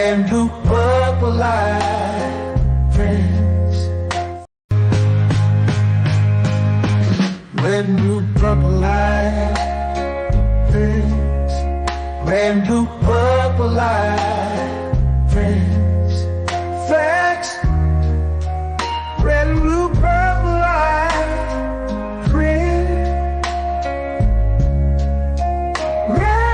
brand new purple light, friends. Brand new purple light, friends. Brand new purple light, friends. Facts. Brand new purple light, friends. Red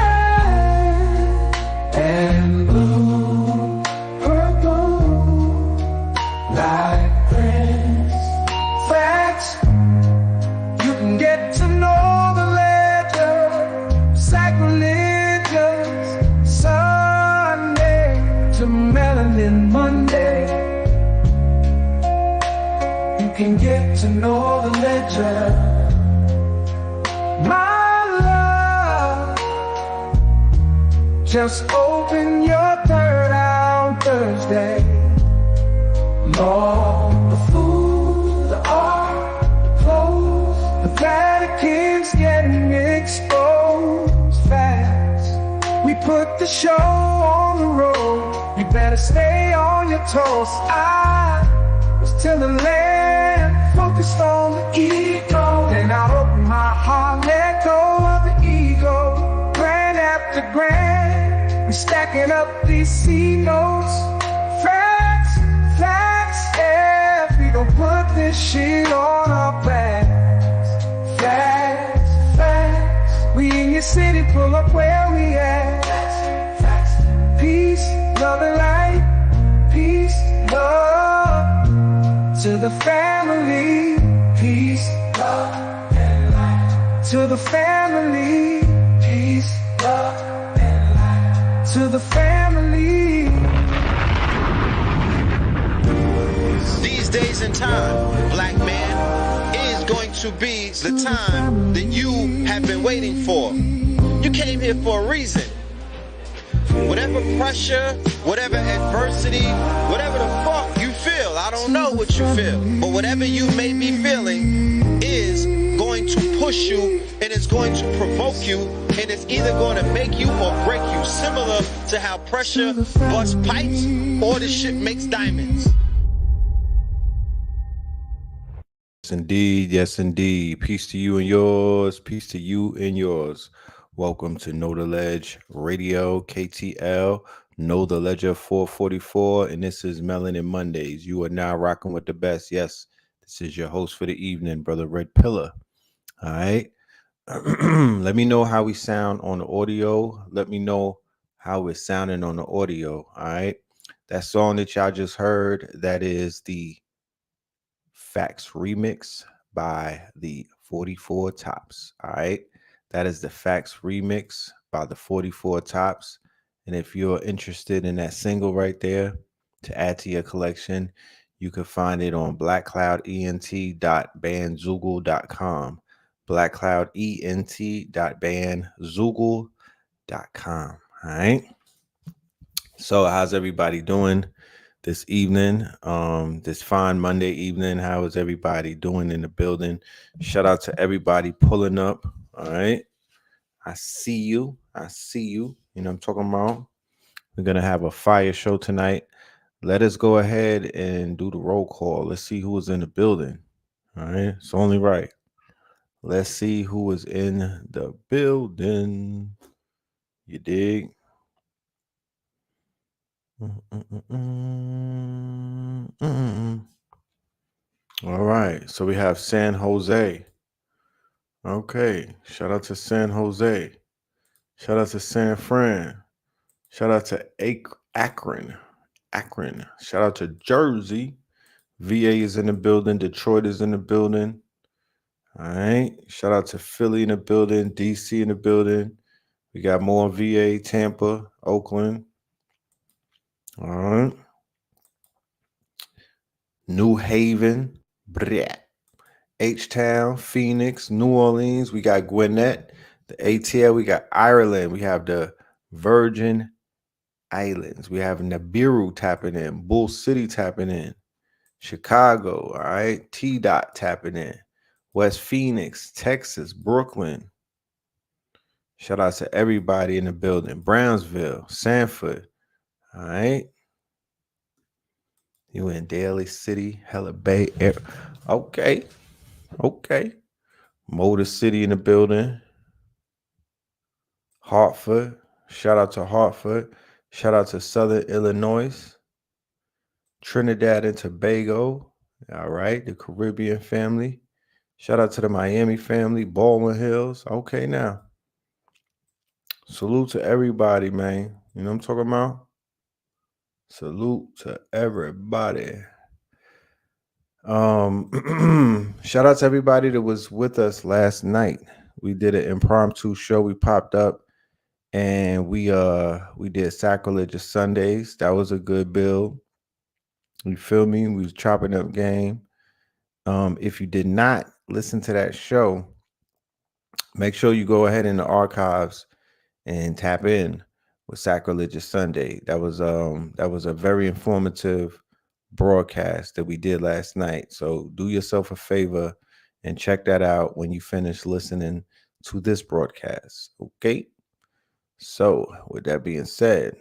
and blue, purple light, friends. Facts. You can get to know the ledger, sacrilegious Sunday to Melanin Monday. You can get to know the ledger, my love. Just open your third eye on Thursday. Lord, the food, the art, the clothes, the Vatican's getting exposed fast. We put the show on the road. You better stay on your toes. I was telling land, focused on the ego. Then I opened my heart, let go of the ego. Grand after grand, we stacking up these C notes. Facts, facts, yeah, we gon' put this shit on our backs. Facts, facts, we in your city, pull up where we at. Facts, facts, peace, love and light, peace, love. To the family, peace, love, and light. To the family, peace, love, and light. To the family. These days and time, black man, is going to be the time that you have been waiting for. You came here for a reason. Whatever pressure, whatever adversity, whatever the fuck you feel, I don't know what you feel, but whatever you may be feeling is going to push you, and it's going to provoke you, and it's either going to make you or break you, similar to how pressure busts pipes or the shit makes diamonds. Yes, indeed. Yes, indeed. Peace to you and yours. Peace to you and yours. Welcome to Know the Ledge Radio, KTL, Know the Ledger 444, and this is Melanin Mondays. You are now rocking with the best. Yes, this is your host for the evening, Brother Red Pillar. All right. Let me know how we sound on the audio. Let me know how it's sounding on the audio. All right. That song that y'all just heard, that is the Facts remix by the 44 Tops. All right. That is the Facts remix by the 44 Tops. And if you're interested in that single right there to add to your collection, you can find it on blackcloudent.bandzoogle.com. blackcloudent.bandzoogle.com. All right. So how's everybody doing this evening, this fine Monday evening? How is everybody doing in the building? Shout out to everybody pulling up. All right. I see you. I see you. You know what I'm talking about? We're going to have a fire show tonight. Let us go ahead and do the roll call. Let's see who is in the building. All right. It's only right. Let's see who is in the building. You dig? All right. So we have San Jose. Okay. Shout out to San Jose. Shout out to San Fran. Shout out to Akron. Shout out to Jersey. VA is in the building. Detroit is in the building. All right. Shout out to Philly in the building. DC in the building. We got more VA, Tampa, Oakland. All right. New Haven, H-Town, Phoenix, New Orleans. We got Gwinnett, the ATL. We got Ireland. We have the Virgin Islands. We have Nibiru tapping in. Bull City tapping in. Chicago, all right. T-Dot tapping in. West Phoenix, Texas, Brooklyn. Shout out to everybody in the building. Brownsville, Sanford. All right. You in Daly City, hella Bay Area. Okay. Okay. Motor City in the building. Hartford. Shout out to Hartford. Shout out to Southern Illinois. Trinidad and Tobago. All right. The Caribbean family. Shout out to the Miami family. Baldwin Hills. Okay, now. Salute to everybody, man. You know what I'm talking about? Salute to everybody. Shout out to everybody that was with us last night. We did an impromptu show. We popped up and we did Sacrilegious Sundays. That was a good build. You feel me? We was chopping up game. If you did not listen to that show, make sure you go ahead in the archives and tap in with Sacrilegious Sunday. That was a very informative broadcast that we did last night. So do yourself a favor and check that out when you finish listening to this broadcast. Okay. So with that being said,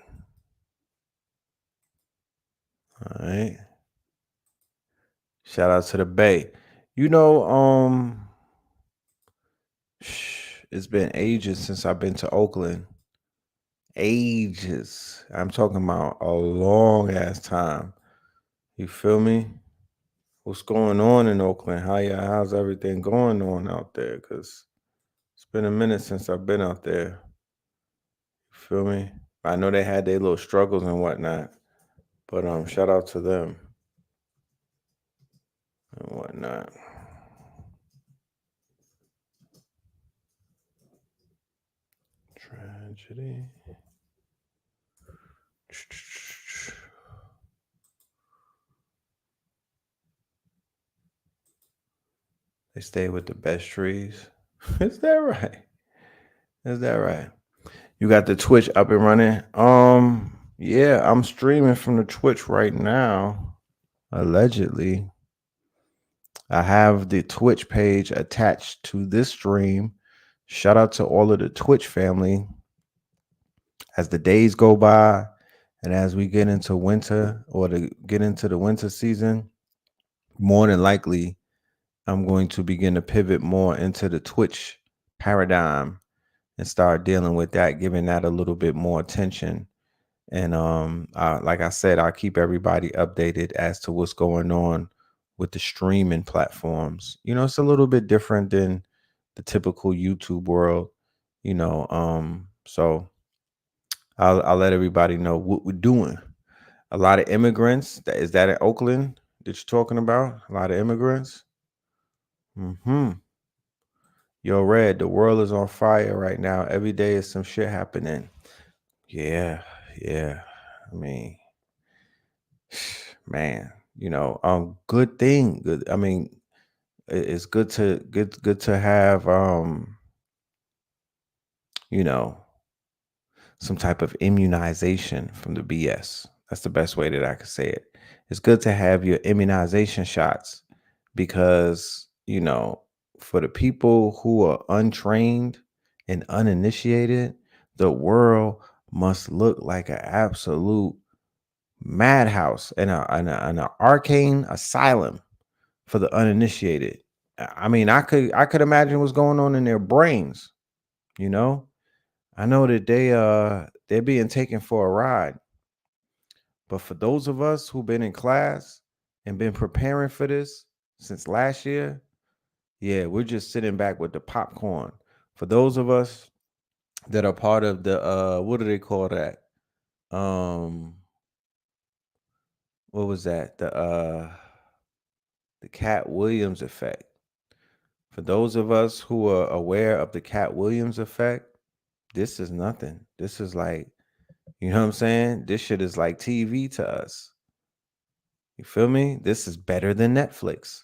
all right. Shout out to the Bay. You know, it's been ages since I've been to Oakland. Ages. I'm talking about a long ass time. You feel me? What's going on in Oakland? How's everything going on out there? Cause it's been a minute since I've been out there. You feel me? I know they had their little struggles and whatnot, but shout out to them and whatnot. Tragedy. They stay with the best trees. Is that right? Is that right? You got the Twitch up and running? Yeah, I'm streaming from the Twitch right now. Allegedly. I have the Twitch page attached to this stream. Shout out to all of the Twitch family. As the days go by and as we get into winter or to get into the winter season, more than likely, I'm going to begin to pivot more into the Twitch paradigm and start dealing with that, giving that a little bit more attention. And like I said, I'll keep everybody updated as to what's going on with the streaming platforms. You know, it's a little bit different than the typical YouTube world, you know. So I'll let everybody know what we're doing. A lot of immigrants. Is that in Oakland that you're talking about? A lot of immigrants. Mm-hmm. Yo, Red, the world is on fire right now. Every day is some shit happening. Yeah, yeah. I mean, man, you know, good thing. Good. I mean, it's good to have you know, some type of immunization from the BS. That's the best way that I could say it. It's good to have your immunization shots because, you know, for the people who are untrained and uninitiated, the world must look like an absolute madhouse and an arcane asylum for the uninitiated. I mean, I could imagine what's going on in their brains, you know? I know that they're being taken for a ride. But for those of us who've been in class and been preparing for this since last year, yeah, we're just sitting back with the popcorn. For those of us that are part of the what do they call that? Um what was that? The Cat Williams effect. For those of us who are aware of the Cat Williams effect, this is nothing. This is like, you know what I'm saying? This shit is like TV to us. You feel me? This is better than Netflix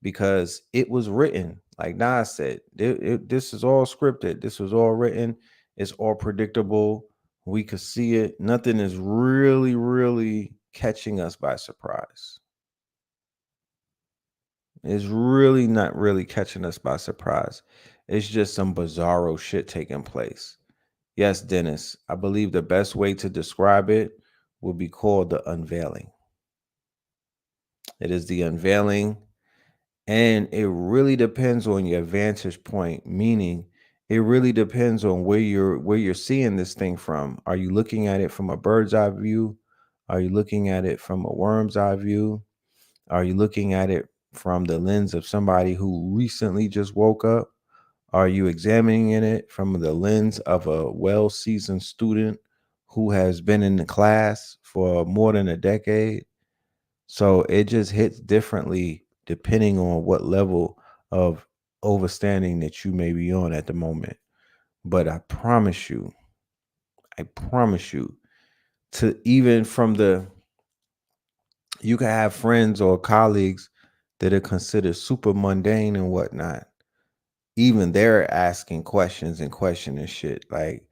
because it was written. Like Nas said, this is all scripted. This was all written. It's all predictable. We could see it. Nothing is really, really catching us by surprise. It's really not really catching us by surprise. It's just some bizarro shit taking place. Yes, Dennis, I believe the best way to describe it will be called the unveiling. It is the unveiling, and it really depends on your vantage point, meaning it really depends on where you're seeing this thing from. Are you looking at it from a bird's eye view? Are you looking at it from a worm's eye view? Are you looking at it from the lens of somebody who recently just woke up? Are you examining it from the lens of a well-seasoned student who has been in the class for more than a decade? So it just hits differently depending on what level of overstanding that you may be on at the moment. But I promise you, to even from the you can have friends or colleagues that are considered super mundane and whatnot. Even they're asking questions and questioning shit. Like,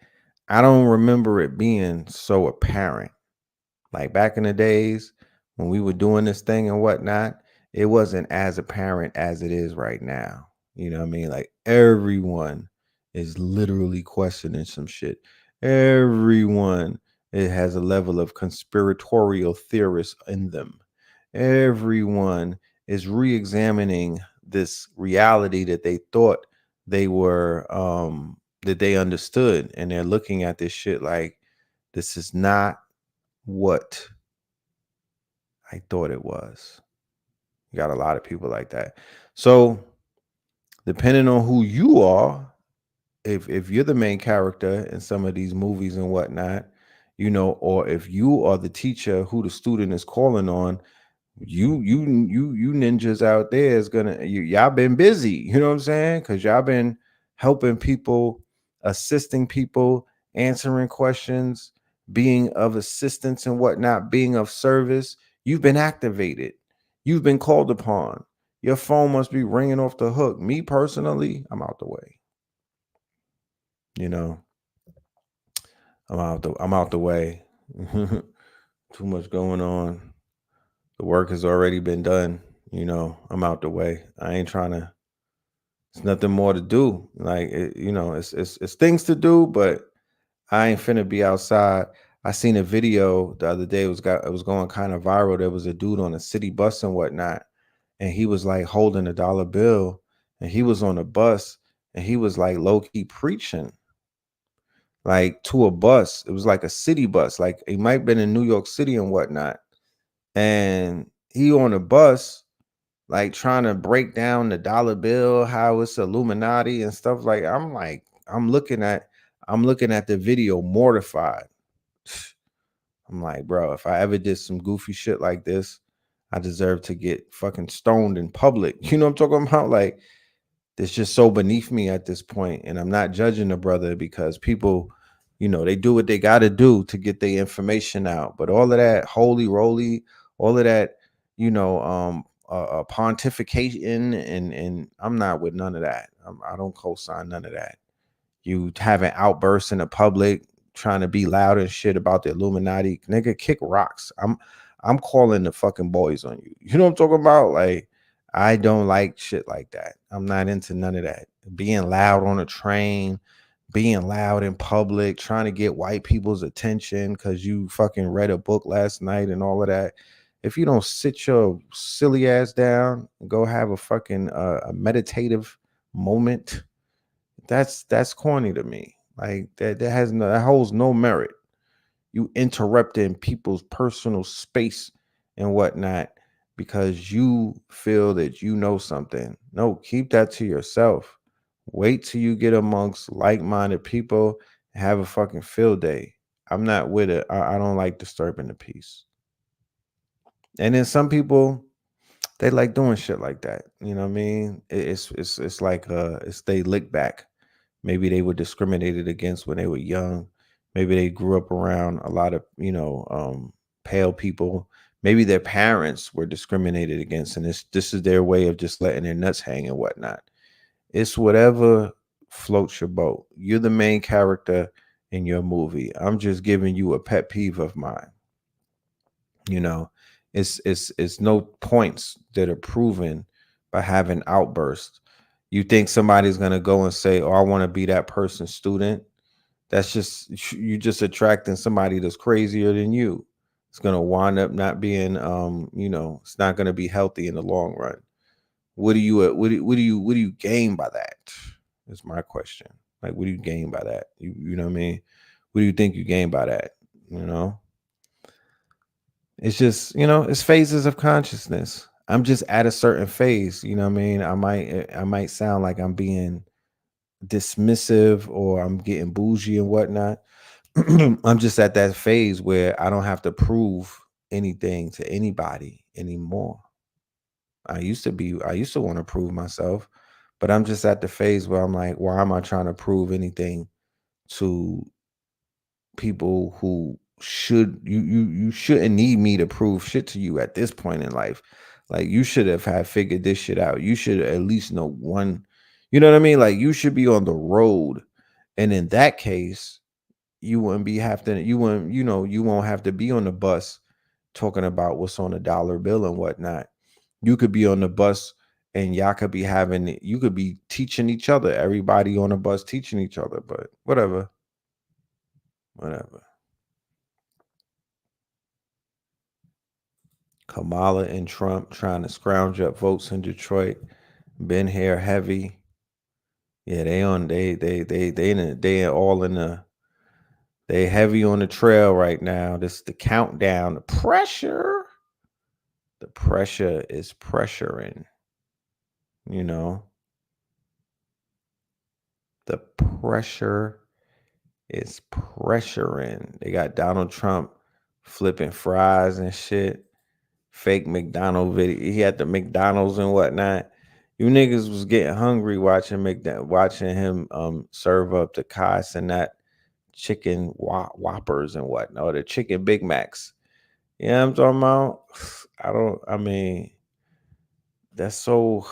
I don't remember it being so apparent. Like back in the days when we were doing this thing and whatnot, it wasn't as apparent as it is right now. You know what I mean? Like everyone is literally questioning some shit. Everyone, it has a level of conspiratorial theorists in them. Everyone is re-examining this reality that they thought they were that they understood, and they're looking at this shit like this is not what I thought it was. You got a lot of people like that. So, depending on who you are, if you're the main character in some of these movies and whatnot, or if you are the teacher who the student is calling on, you ninjas out there is gonna y'all been busy. You know what I'm saying? Because y'all been helping people, assisting people, answering questions, being of assistance and whatnot, being of service. You've been activated. You've been called upon. Your phone must be ringing off the hook. Me personally, I'm out the way. You know, I'm out the way. Too much going on. The work has already been done. I'm out the way. I ain't trying to. It's nothing more to do. Like it's things to do, but I ain't finna be outside. I seen a video the other day. It was going kind of viral. There was a dude on a city bus and whatnot, and he was like holding a dollar bill, and he was on a bus, and he was like low key preaching, like to a bus. It was like a city bus, like it might have been in New York City and whatnot, and he on a bus like trying to break down the dollar bill, how it's Illuminati and stuff. Like I'm looking at the video mortified. I'm like, bro, if I ever did some goofy shit like this, I deserve to get fucking stoned in public. You know what I'm talking about? Like, it's just so beneath me at this point. And I'm not judging the brother because people, they do what they got to do to get their information out. But all of that holy roly, all of that, pontification, and I'm not with none of that. I don't co-sign none of that. You having outbursts in the public, trying to be loud and shit about the Illuminati, nigga, kick rocks. I'm calling the fucking boys on you. You know what I'm talking about? Like, I don't like shit like that. I'm not into none of that. Being loud on a train, being loud in public, trying to get white people's attention because you fucking read a book last night and all of that. If you don't sit your silly ass down and go have a fucking a meditative moment, that's corny to me. Like that holds no merit. You interrupting people's personal space and whatnot because you feel that you know something. No, keep that to yourself. Wait till you get amongst like-minded people and have a fucking field day. I'm not with it. I don't like disturbing the peace. And then some people, they like doing shit like that. You know what I mean? It's like it's they lick back. Maybe they were discriminated against when they were young. Maybe they grew up around a lot of, pale people. Maybe their parents were discriminated against, and this is their way of just letting their nuts hang and whatnot. It's whatever floats your boat. You're the main character in your movie. I'm just giving you a pet peeve of mine. You know, it's no points that are proven by having outbursts. You think somebody's gonna go and say, "Oh, I want to be that person's student." That's just you just attracting somebody that's crazier than you. It's gonna wind up not being it's not gonna be healthy in the long run. What do you gain by that? Is my question. Like, what do you gain by that? You know what I mean? What do you think you gain by that? You know, it's just it's phases of consciousness. I'm just at a certain phase. You know what I mean? I might sound like I'm being dismissive or I'm getting bougie and whatnot. I'm just at that phase where I don't have to prove anything to anybody anymore. I used to want to prove myself, but I'm just at the phase where I'm like, why am I trying to prove anything to people who you shouldn't need me to prove shit to you at this point in life. Like, you should have had figured this shit out. You should at least know one, you know what I mean? Like, you should be on the road. And in that case, you wouldn't be have to you wouldn't you won't have to be on the bus talking about what's on a dollar bill and whatnot. You could be on the bus and y'all could be you could be teaching each other, everybody on the bus teaching each other, but whatever. Kamala and Trump trying to scrounge up votes in Detroit. Been here heavy. Yeah, they all in they heavy on the trail right now. This is the countdown. The pressure is pressuring. You know, the pressure is pressuring. They got Donald Trump flipping fries and shit. Fake McDonald's video. He had the McDonald's and whatnot. You niggas was getting hungry watching him serve up the Kais and that chicken whoppers and whatnot, or the chicken Big Macs. You know what I'm talking about? I mean, that's so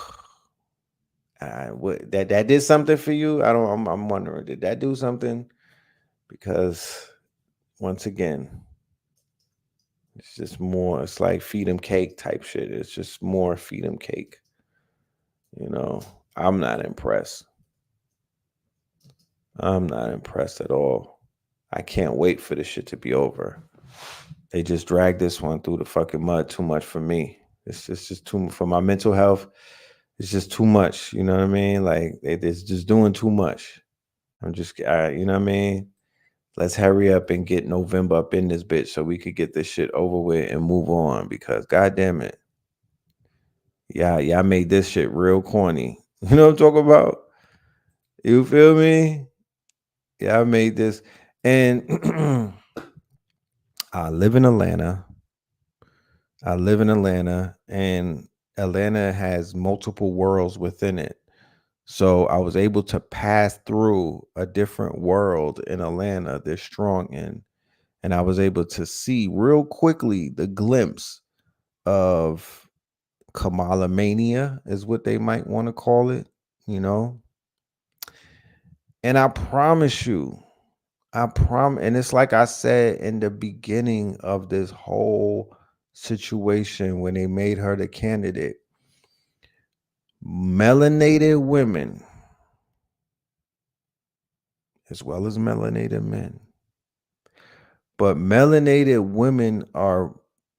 that did something for you? I'm wondering, did that do something? Because once again, it's just more, it's like feed 'em cake type shit. It's just more feed 'em cake. You know, I'm not impressed. I'm not impressed at all. I can't wait for this shit to be over. They just dragged this one through the fucking mud too much for me. It's just too for my mental health. It's just too much. You know what I mean? Like, it's just doing too much. You know what I mean? Let's hurry up and get November up in this bitch so we could get this shit over with and move on, because god damn it. Yeah, y'all made this shit real corny. You know what I'm talking about? You feel me? Yeah, I made this. And I live in Atlanta. And Atlanta has multiple worlds within it. So I was able to pass through a different world in Atlanta they're strong in. And I was able to see real quickly the glimpse of Kamala mania, is what they might want to call it, you know? And and it's like I said in the beginning of this whole situation when they made her the candidate, melanated women, as well as melanated men, but melanated women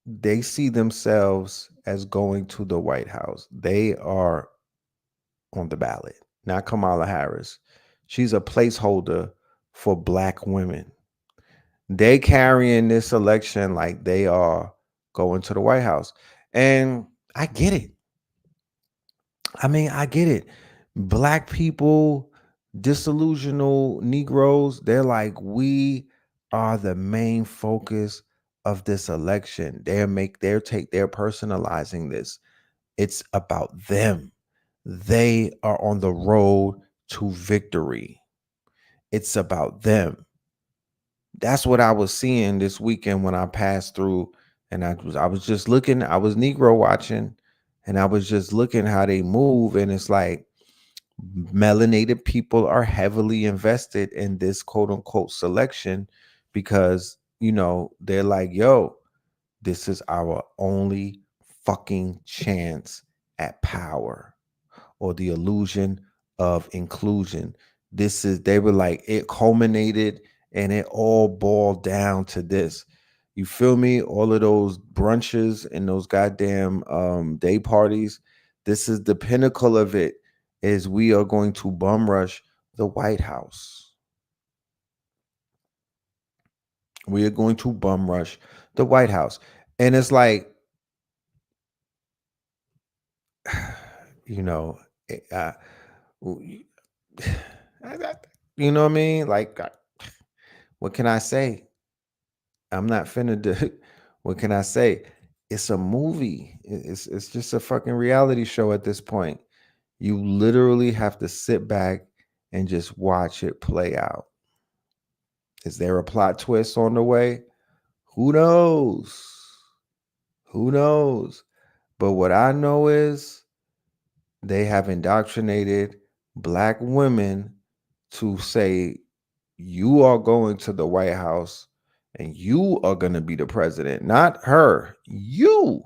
they see themselves as going to the White House. They are on the ballot, not Kamala Harris. She's a placeholder for black women. They carrying this election like they are going to the White House. And I get it. I get it. Black people, disillusional Negroes, they're like, we are the main focus of this election. They're personalizing this. It's about them. They are on the road to victory. It's about them. That's what I was seeing this weekend when I passed through, and I was just looking, I was Negro watching, and I was just looking how they move, and it's like melanated people are heavily invested in this quote unquote selection because, they're like, yo, this is our only fucking chance at power or the illusion of inclusion. They were like, it culminated and it all boiled down to this. You feel me? All of those brunches and those goddamn day parties. This is the pinnacle of it. Is we are going to bum rush the White House. We are going to bum rush the White House. And it's like, you know, w- you know what I mean? Like, what can I say? I'm not finna do. What can I say? It's a movie. It's just a fucking reality show at this point. You literally have to sit back and just watch it play out. Is there a plot twist on the way? Who knows? Who knows? But what I know is they have indoctrinated black women to say, you are going to the White House and you are going to be the president, not her. You.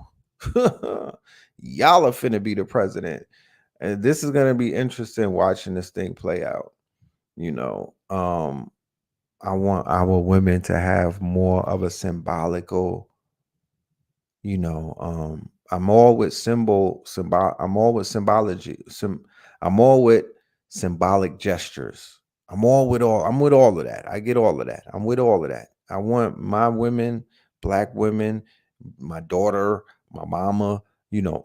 Y'all are finna be the president. And this is going to be interesting watching this thing play out. You know, I want our women to have more of a symbolical, I'm all with I'm all with symbology. I'm all with symbolic gestures. I'm with all of that. I get all of that. I'm with all of that. I want my women, black women, my daughter, my mama,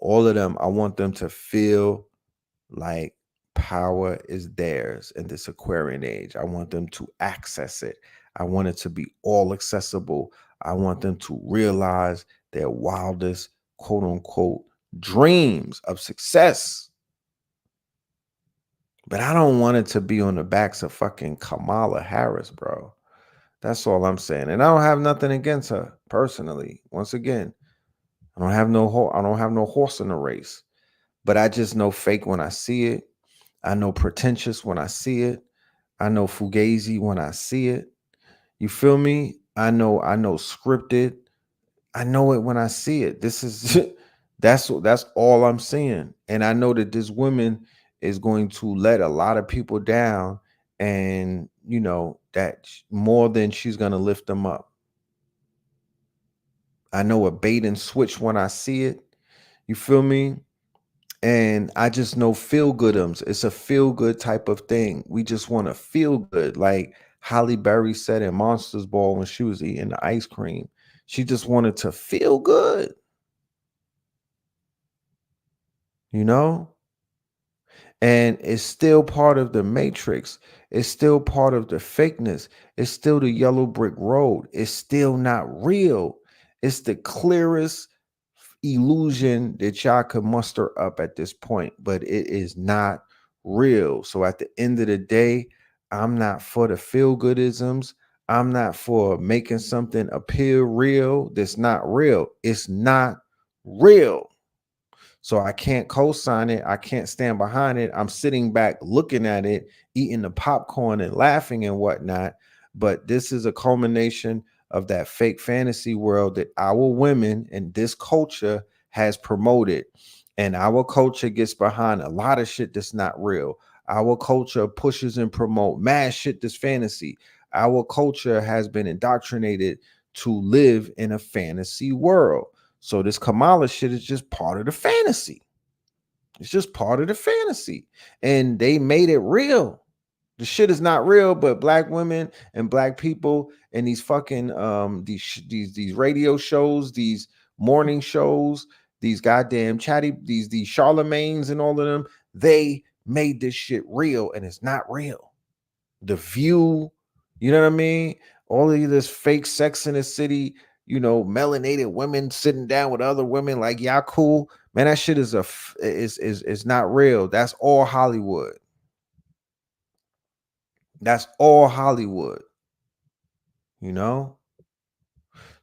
all of them. I want them to feel like power is theirs in this Aquarian age. I want them to access it. I want it to be all accessible. I want them to realize their wildest, quote unquote, dreams of success. But I don't want it to be on the backs of fucking Kamala Harris, bro. That's all I'm saying. And I don't have nothing against her personally. Once again, I don't have no horse in the race. But I just know fake when I see it. I know pretentious when I see it. I know fugazi when I see it. You feel me? I know scripted. I know it when I see it. This is that's all I'm seeing. And I know that this woman is going to let a lot of people down, and that more than she's going to lift them up. I know a bait and switch when I see it. You feel me? And I just know feel goodums. It's a feel good type of thing. We just want to feel good. Like Holly Berry said in Monsters Ball when she was eating the ice cream. She just wanted to feel good. You know? And it's still part of the matrix. It's still part of the fakeness. It's still the yellow brick road. It's still not real. It's the clearest illusion that y'all could muster up at this point, but it is not real. So at the end of the day, I'm not for the feel goodisms. I'm not for making something appear real that's not real. It's not real. So I can't co-sign it. I can't stand behind it. I'm sitting back looking at it, eating the popcorn and laughing and whatnot. But this is a culmination of that fake fantasy world that our women and this culture has promoted. And our culture gets behind a lot of shit that's not real. Our culture pushes and promote mad shit that's fantasy. Our culture has been indoctrinated to live in a fantasy world. So this Kamala shit is just part of the fantasy. It's just part of the fantasy. And they made it real. The shit is not real, but black women and black people and these fucking these radio shows, these morning shows, these goddamn chatty, these Charlemagnes and all of them, they made this shit real and it's not real. The View, you know what I mean? All of this fake Sex in the City, melanated women sitting down with other women like y'all cool. Man, that shit is not real. That's all Hollywood. That's all Hollywood, you know?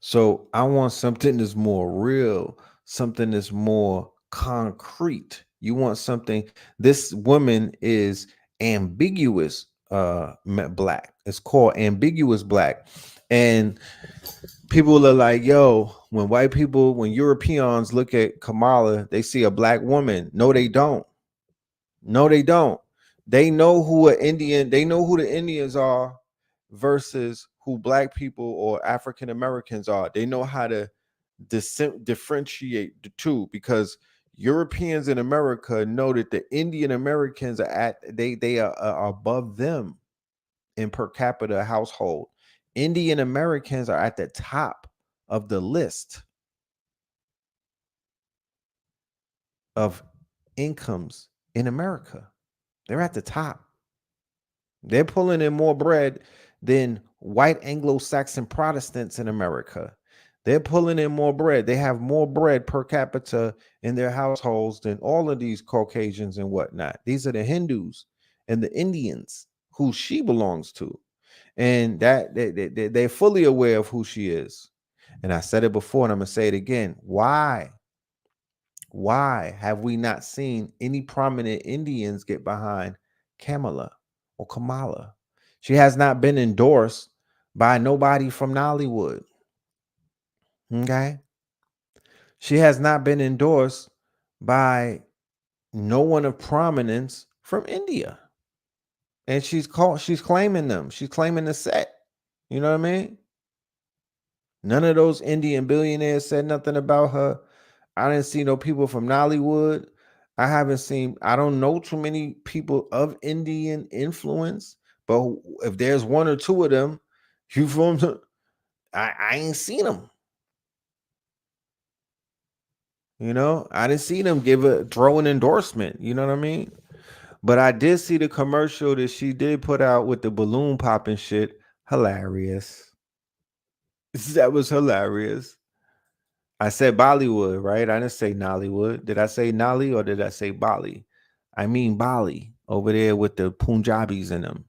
So I want something that's more real, something that's more concrete. You want something, this woman is ambiguous black. It's called ambiguous black. And people are like, yo, when Europeans look at Kamala, they see a black woman. No, they don't. No, they don't. They know who the Indians are versus who black people or African Americans are. They know how to differentiate the two, because Europeans in America know that the Indian Americans are above them in per capita household. Indian Americans are at the top of the list of incomes in America. They're at the top. They're pulling in more bread than white Anglo-Saxon Protestants in America. They're pulling in more bread. They have more bread per capita in their households than all of these Caucasians and whatnot. These are the Hindus and the Indians who she belongs to. And that they're fully aware of who she is. And I said it before, and I'm going to say it again. Why have we not seen any prominent Indians get behind Kamala or Kamala? She has not been endorsed by nobody from Nollywood. Okay. She has not been endorsed by no one of prominence from India. And she's claiming them. She's claiming the set. You know what I mean? None of those Indian billionaires said nothing about her. I didn't see no people from Nollywood. I don't know too many people of Indian influence, but if there's one or two of them, you from I ain't seen them. You know, I didn't see them throw an endorsement. You know what I mean? But I did see the commercial that she did put out with the balloon popping shit. Hilarious. That was hilarious. I said Bollywood, right? I didn't say Nollywood. Did I say Nolly or did I say Bali? I mean Bali over there with the Punjabis in them.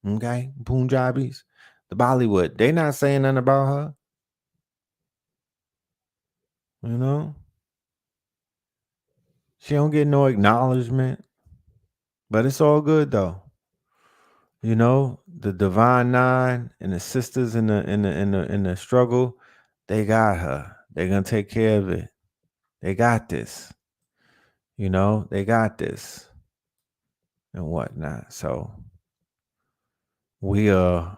Okay? Punjabis. The Bollywood. They not saying nothing about her. You know? She don't get no acknowledgement. But it's all good though. You know, the Divine Nine and the sisters in the struggle, they got her. They're gonna take care of it. They got this. You know, they got this and whatnot. So we are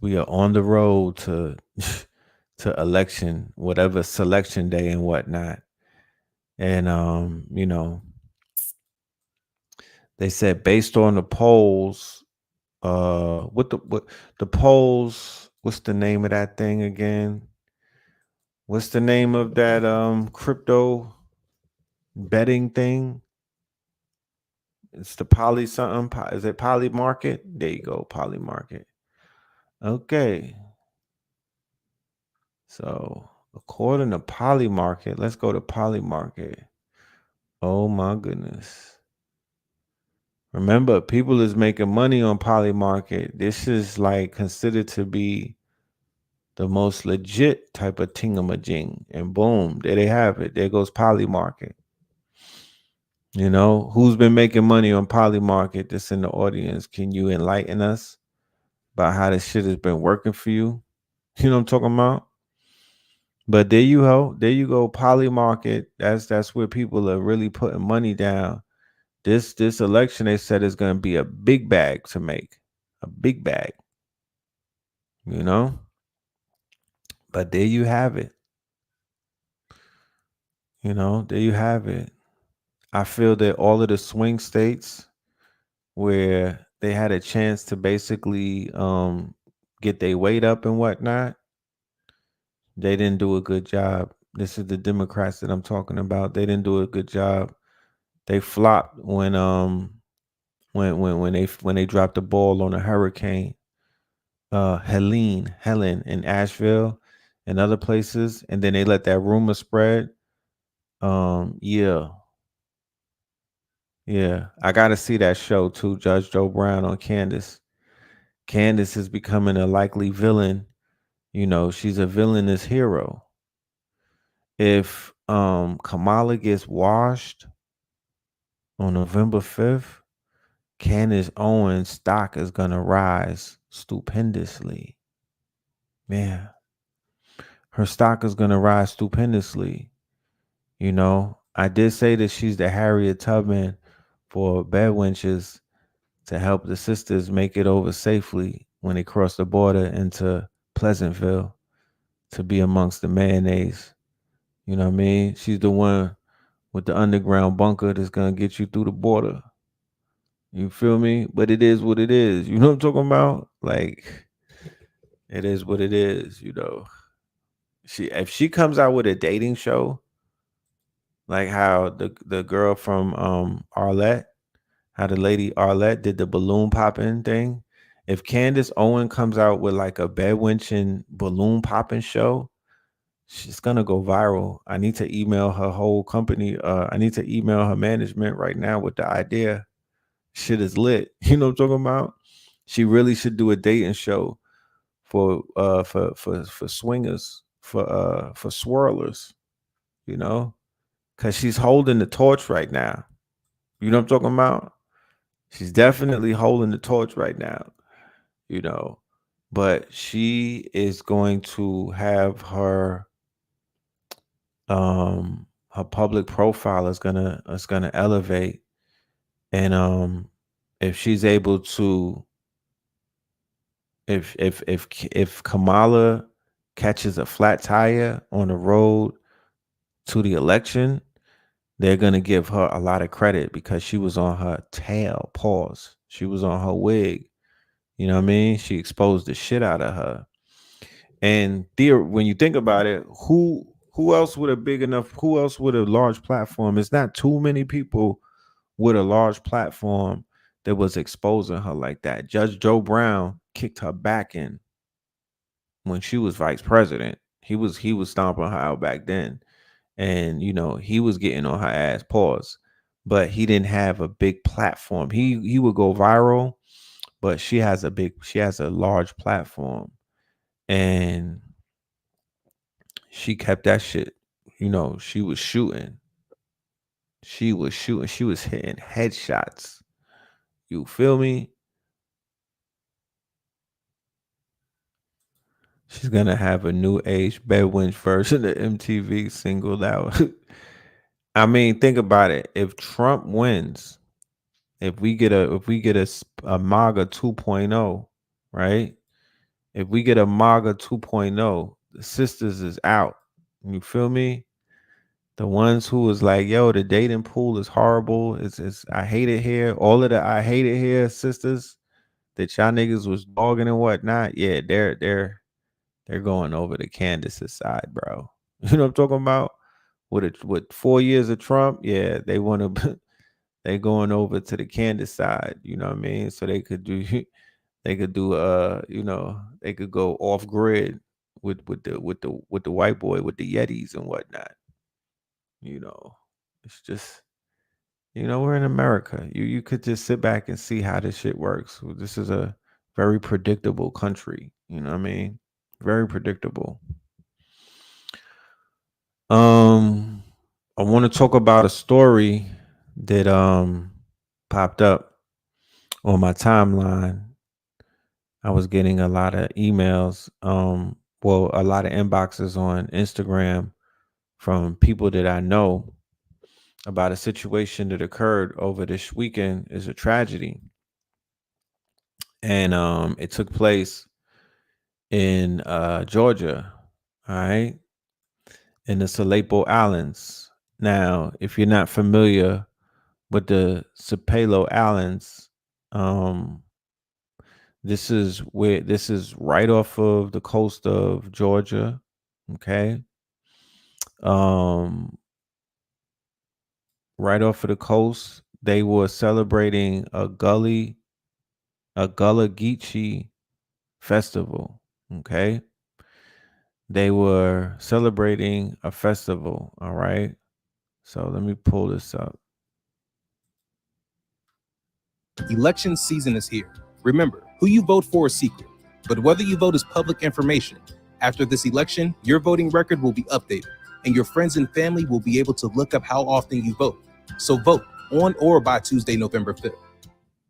on the road to to election, whatever selection day and whatnot. And you know, they said based on the polls, what the polls, what's the name of that thing again? What's the name of that crypto betting thing? It's the poly something. Is it poly market? There you go, poly market. Okay. So according to poly market, let's go to poly market. Oh my goodness. Remember, people is making money on poly market. This is like considered to be the most legit type of tingamajing. And boom, there they have it. There goes poly market. You know, who's been making money on poly market that's in the audience? Can you enlighten us about how this shit has been working for you? You know what I'm talking about? But there you go. There you go. Poly market. That's where people are really putting money down. This election, they said, is going to be a big bag to make. A big bag. You know? But there you have it. You know, there you have it. I feel that all of the swing states where they had a chance to basically get their weight up and whatnot, they didn't do a good job. This is the Democrats that I'm talking about. They didn't do a good job. They flopped when they dropped the ball on a hurricane, Helen in Asheville and other places, and then they let that rumor spread. Yeah, I got to see that show too. Judge Joe Brown on Candace. Candace is becoming a likely villain. You know, she's a villainous hero. If Kamala gets washed on November 5th, Candace Owens' stock is gonna rise stupendously. Man, her stock is gonna rise stupendously. You know, I did say that she's the Harriet Tubman for bed wenches to help the sisters make it over safely. when they cross the border into Pleasantville to be amongst the mayonnaise. You know what I mean? She's the one with the underground bunker that's gonna get you through the border. You feel me? But it is what it is. You know what I'm talking about? Like, it is what it is, you know. If she comes out with a dating show, like how the girl from Arlette, how the lady Arlette did the balloon popping thing. If Candace Owen comes out with like a bedwinching balloon popping show, she's gonna go viral. I need to email her whole company. I need to email her management right now with the idea. Shit is lit. You know what I'm talking about? She really should do a dating show for swingers, for swirlers, you know? Cause she's holding the torch right now. You know what I'm talking about? She's definitely holding the torch right now, you know. But she is going to have her public profile is gonna elevate. And if she's able to if Kamala catches a flat tire on the road to the election, they're gonna give her a lot of credit because she was on her tail. Pause. She was on her wig. You know what I mean? She exposed the shit out of her. And when you think about it, who else with a big enough? Who else with a large platform? It's not too many people with a large platform that was exposing her like that. Judge Joe Brown kicked her back in when she was vice president. He was stomping her out back then, and you know he was getting on her ass. Pause. But he didn't have a big platform. He would go viral, but she has a large platform, and she kept that shit. You know, she was shooting. She was shooting. She was hitting headshots. You feel me? She's gonna have a new age bedwinch version of MTV singled out. I mean, think about it. If Trump wins, if we get a MAGA 2.0, right? If we get a MAGA 2.0, the sisters is out. You feel me? The ones who was like, yo, the dating pool is horrible. It's I hate it here. All of the I hate it here sisters that y'all niggas was dogging and whatnot. Yeah, they're going over to Candace's side, bro. You know what I'm talking about? With 4 years of Trump, yeah, they want to they going over to the Candace side, you know what I mean? So they could do they could go off grid with the white boy with the Yetis and whatnot. You know, it's just we're in America. You could just sit back and see how this shit works. This is a very predictable country. You know what I mean? Very predictable. I want to talk about a story that popped up on my timeline. I was getting a lot of emails, a lot of inboxes on Instagram from people that I know about a situation that occurred over this weekend. Is a tragedy, and it took place in Georgia. All right, in the Salepo Islands. Now, if you're not familiar with the Sapelo Islands, this is right off of the coast of Georgia. Okay. Um, right off of the coast, they were celebrating a Gullah Geechee festival. Okay. They were celebrating a festival. All right. So let me pull this up. Election season is here. Remember, who you vote for is secret, but whether you vote is public information. After this election, your voting record will be updated, and your friends and family will be able to look up how often you vote. So vote on or by Tuesday, November 5th.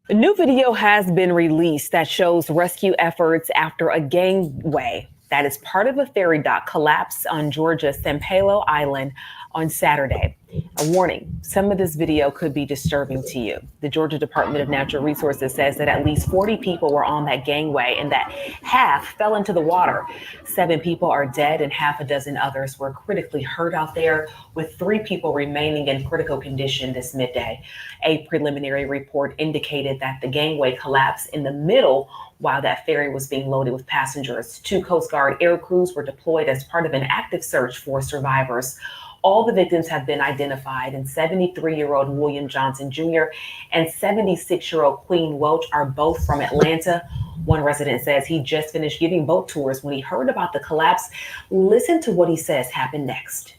A new video has been released that shows rescue efforts after a gangway that is part of a ferry dock collapsed on Georgia's Sampalo Island on Saturday. A warning, some of this video could be disturbing to you. The Georgia Department of Natural Resources says that at least 40 people were on that gangway and that half fell into the water. 7 people are dead and half a dozen others were critically hurt out there, with 3 people remaining in critical condition this midday. A preliminary report indicated that the gangway collapsed in the middle while that ferry was being loaded with passengers. 2 Coast Guard air crews were deployed as part of an active search for survivors. All the victims have been identified, and 73-year-old William Johnson Jr. and 76-year-old Queen Welch are both from Atlanta. One resident says he just finished giving boat tours when he heard about the collapse. Listen to what he says happened next.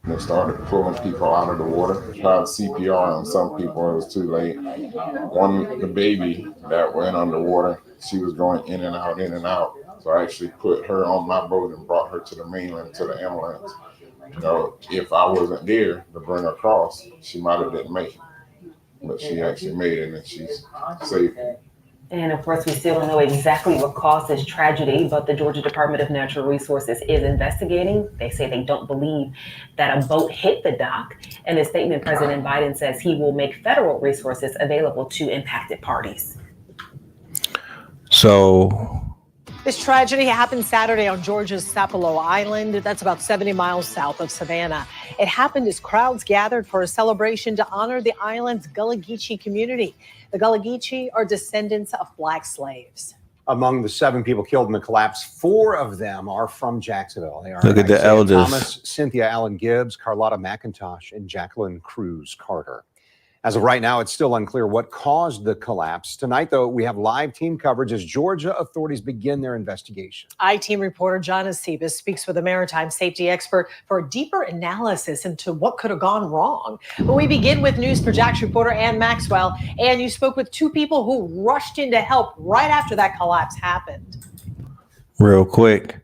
They started pulling people out of the water, tried CPR on some people, it was too late. The baby that went underwater, she was going in and out, in and out. So I actually put her on my boat and brought her to the mainland, to the ambulance. You know, if I wasn't there to bring her across, she might have didn't make it. But she actually made it, and she's safe. And of course, we still don't know exactly what caused this tragedy, but the Georgia Department of Natural Resources is investigating. They say they don't believe that a boat hit the dock. In a statement, President Biden says he will make federal resources available to impacted parties. So this tragedy happened Saturday on Georgia's Sapelo Island. That's about 70 miles south of Savannah. It happened as crowds gathered for a celebration to honor the island's Gullah Geechee community. The Gullah Geechee are descendants of Black slaves. Among the 7 people killed in the collapse, 4 of them are from Jacksonville. They are Look at the elders. Thomas, Cynthia Allen Gibbs, Carlotta McIntosh, and Jacqueline Cruz Carter. As of right now, it's still unclear what caused the collapse. Tonight, though, we have live team coverage as Georgia authorities begin their investigation. I-Team reporter John Acebas speaks with a maritime safety expert for a deeper analysis into what could have gone wrong. But we begin with News for Jax reporter Ann Maxwell. Ann, you spoke with 2 people who rushed in to help right after that collapse happened. real quick,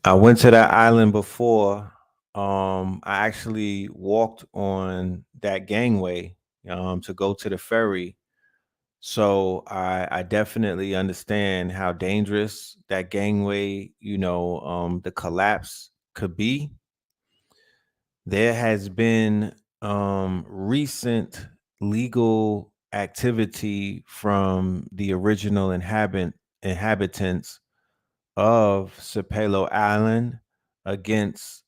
I went to that island before. I actually walked on that gangway to go to the ferry. So I definitely understand how dangerous that gangway, the collapse could be. There has been recent legal activity from the original inhabitants of Sapelo Island against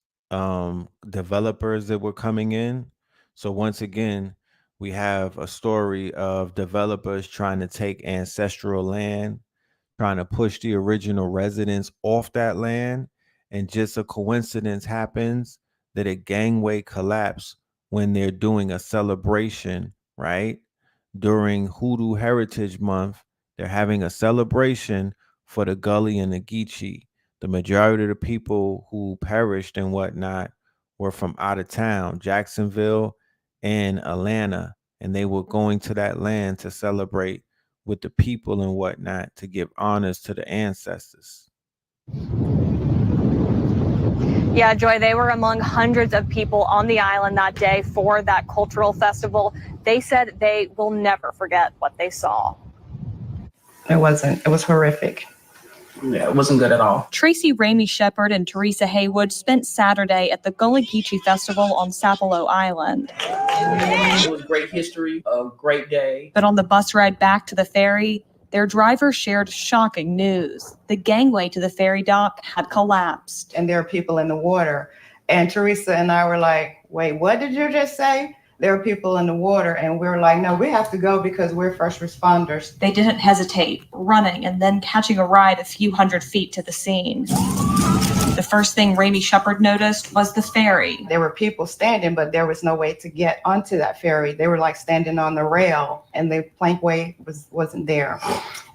developers that were coming in. So once again, we have a story of developers trying to take ancestral land, trying to push the original residents off that land. And just a coincidence happens that a gangway collapsed when they're doing a celebration, right? During Hoodoo Heritage Month, they're having a celebration for the Gully and the Geechee. The majority of the people who perished and whatnot were from out of town, Jacksonville and Atlanta, and they were going to that land to celebrate with the people and whatnot to give honors to the ancestors. Yeah, Joy, they were among hundreds of people on the island that day for that cultural festival. They said they will never forget what they saw. It was horrific. Yeah, it wasn't good at all. Tracy Ramey Shepard and Teresa Haywood spent Saturday at the Gullah Geechee Festival on Sapelo Island. It was great history, a great day. But on the bus ride back to the ferry, their driver shared shocking news. The gangway to the ferry dock had collapsed. And there are people in the water. And Teresa and I were like, wait, what did you just say? There are people in the water, and we were like, no, we have to go because we're first responders. They didn't hesitate, running and then catching a ride a few hundred feet to the scene. The first thing Ramey Shepard noticed was the ferry. There were people standing, but there was no way to get onto that ferry. They were like standing on the rail, and the plankway wasn't there.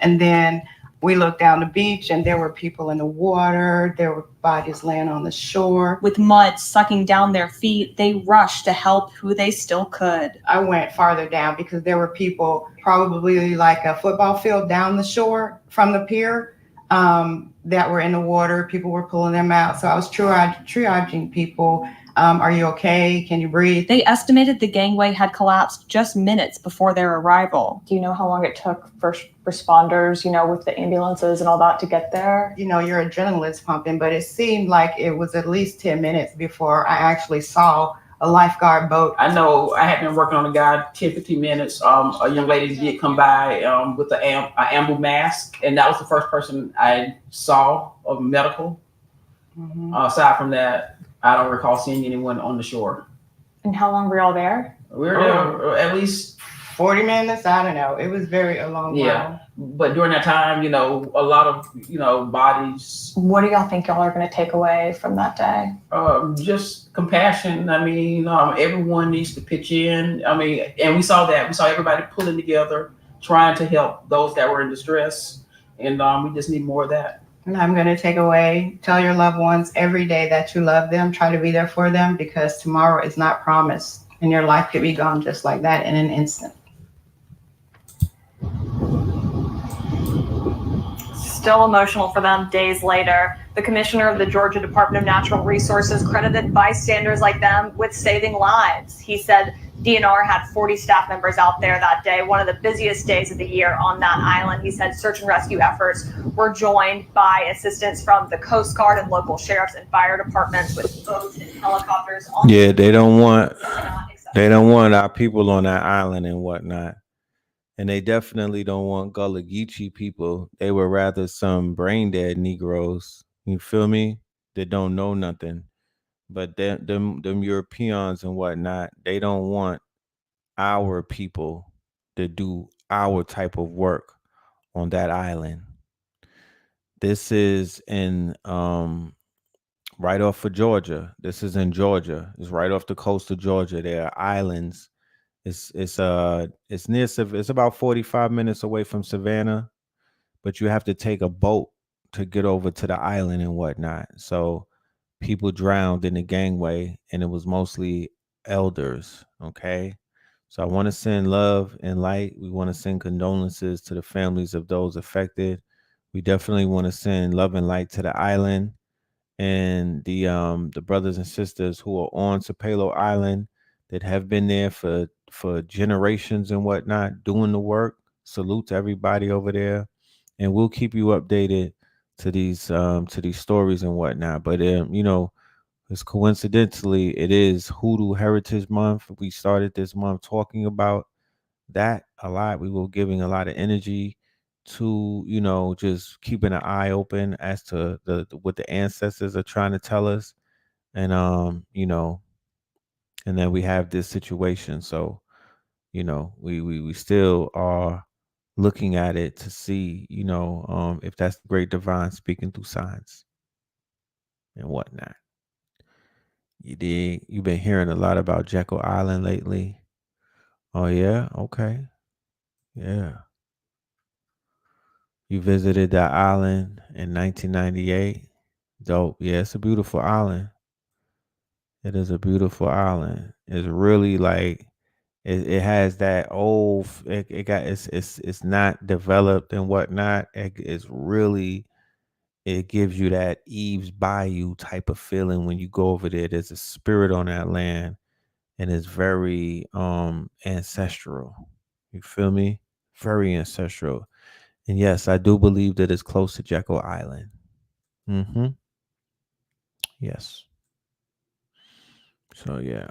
And then we looked down the beach, and there were people in the water. There were bodies laying on the shore. With mud sucking down their feet, they rushed to help who they still could. I went farther down because there were people probably like a football field down the shore from the pier that were in the water. People were pulling them out. So I was triaging people. Are you okay? Can you breathe? They estimated the gangway had collapsed just minutes before their arrival. Do you know how long it took first responders, with the ambulances and all that to get there? Your adrenaline's pumping, but it seemed like it was at least 10 minutes before I actually saw a lifeguard boat. I know I had been working on a guy 10, 15 minutes. A young lady did come by with an amber mask, and that was the first person I saw of medical. Aside from that, I don't recall seeing anyone on the shore. And how long were y'all there? We were there at least 40 minutes. I don't know. It was a long while. But during that time, a lot of, bodies. What do y'all think y'all are going to take away from that day? Just compassion. I mean, everyone needs to pitch in. I mean, and we saw that. We saw everybody pulling together, trying to help those that were in distress. And we just need more of that. And I'm going to take away, tell your loved ones every day that you love them, try to be there for them, because tomorrow is not promised and your life could be gone just like that in an instant. Still emotional for them days later. The commissioner of the Georgia Department of Natural Resources credited bystanders like them with saving lives. He said DNR had 40 staff members out there that day, one of the busiest days of the year on that island. He said search and rescue efforts were joined by assistance from the Coast Guard and local sheriffs and fire departments with boats and helicopters. Yeah, they don't want our people on that island and whatnot. And they definitely don't want Gullah Geechee people. They would rather some brain dead Negroes, you feel me, that don't know nothing. But them Europeans and whatnot, they don't want our people to do our type of work on that island. This is in right off of Georgia. This is in Georgia. It's right off the coast of Georgia. There are islands. It's about 45 minutes away from Savannah, but you have to take a boat to get over to the island and whatnot. So people drowned in the gangway, and it was mostly elders. Okay. So I want to send love and light. We want to send condolences to the families of those affected. We definitely want to send love and light to the island and the brothers and sisters who are on Sapelo Island that have been there for generations and whatnot, doing the work. Salute to everybody over there, and we'll keep you updated to these stories and whatnot. But it's coincidentally it is Hoodoo Heritage Month. We started this month talking about that a lot. We were giving a lot of energy to just keeping an eye open as to what the ancestors are trying to tell us, and and then we have this situation. So we still are looking at it to see if that's the great divine speaking through signs and whatnot. You've been hearing a lot about Jekyll Island lately. Oh yeah, okay, yeah. You visited that island in 1998. Dope. Yeah, it's a beautiful island. It is a beautiful island. It's really like it has that old. It's not developed and whatnot. It's really, it gives you that Eve's Bayou type of feeling when you go over there. There's a spirit on that land, and it's very ancestral. You feel me? Very ancestral. And yes, I do believe that it's close to Jekyll Island. Mm-hmm. Yes. So yeah.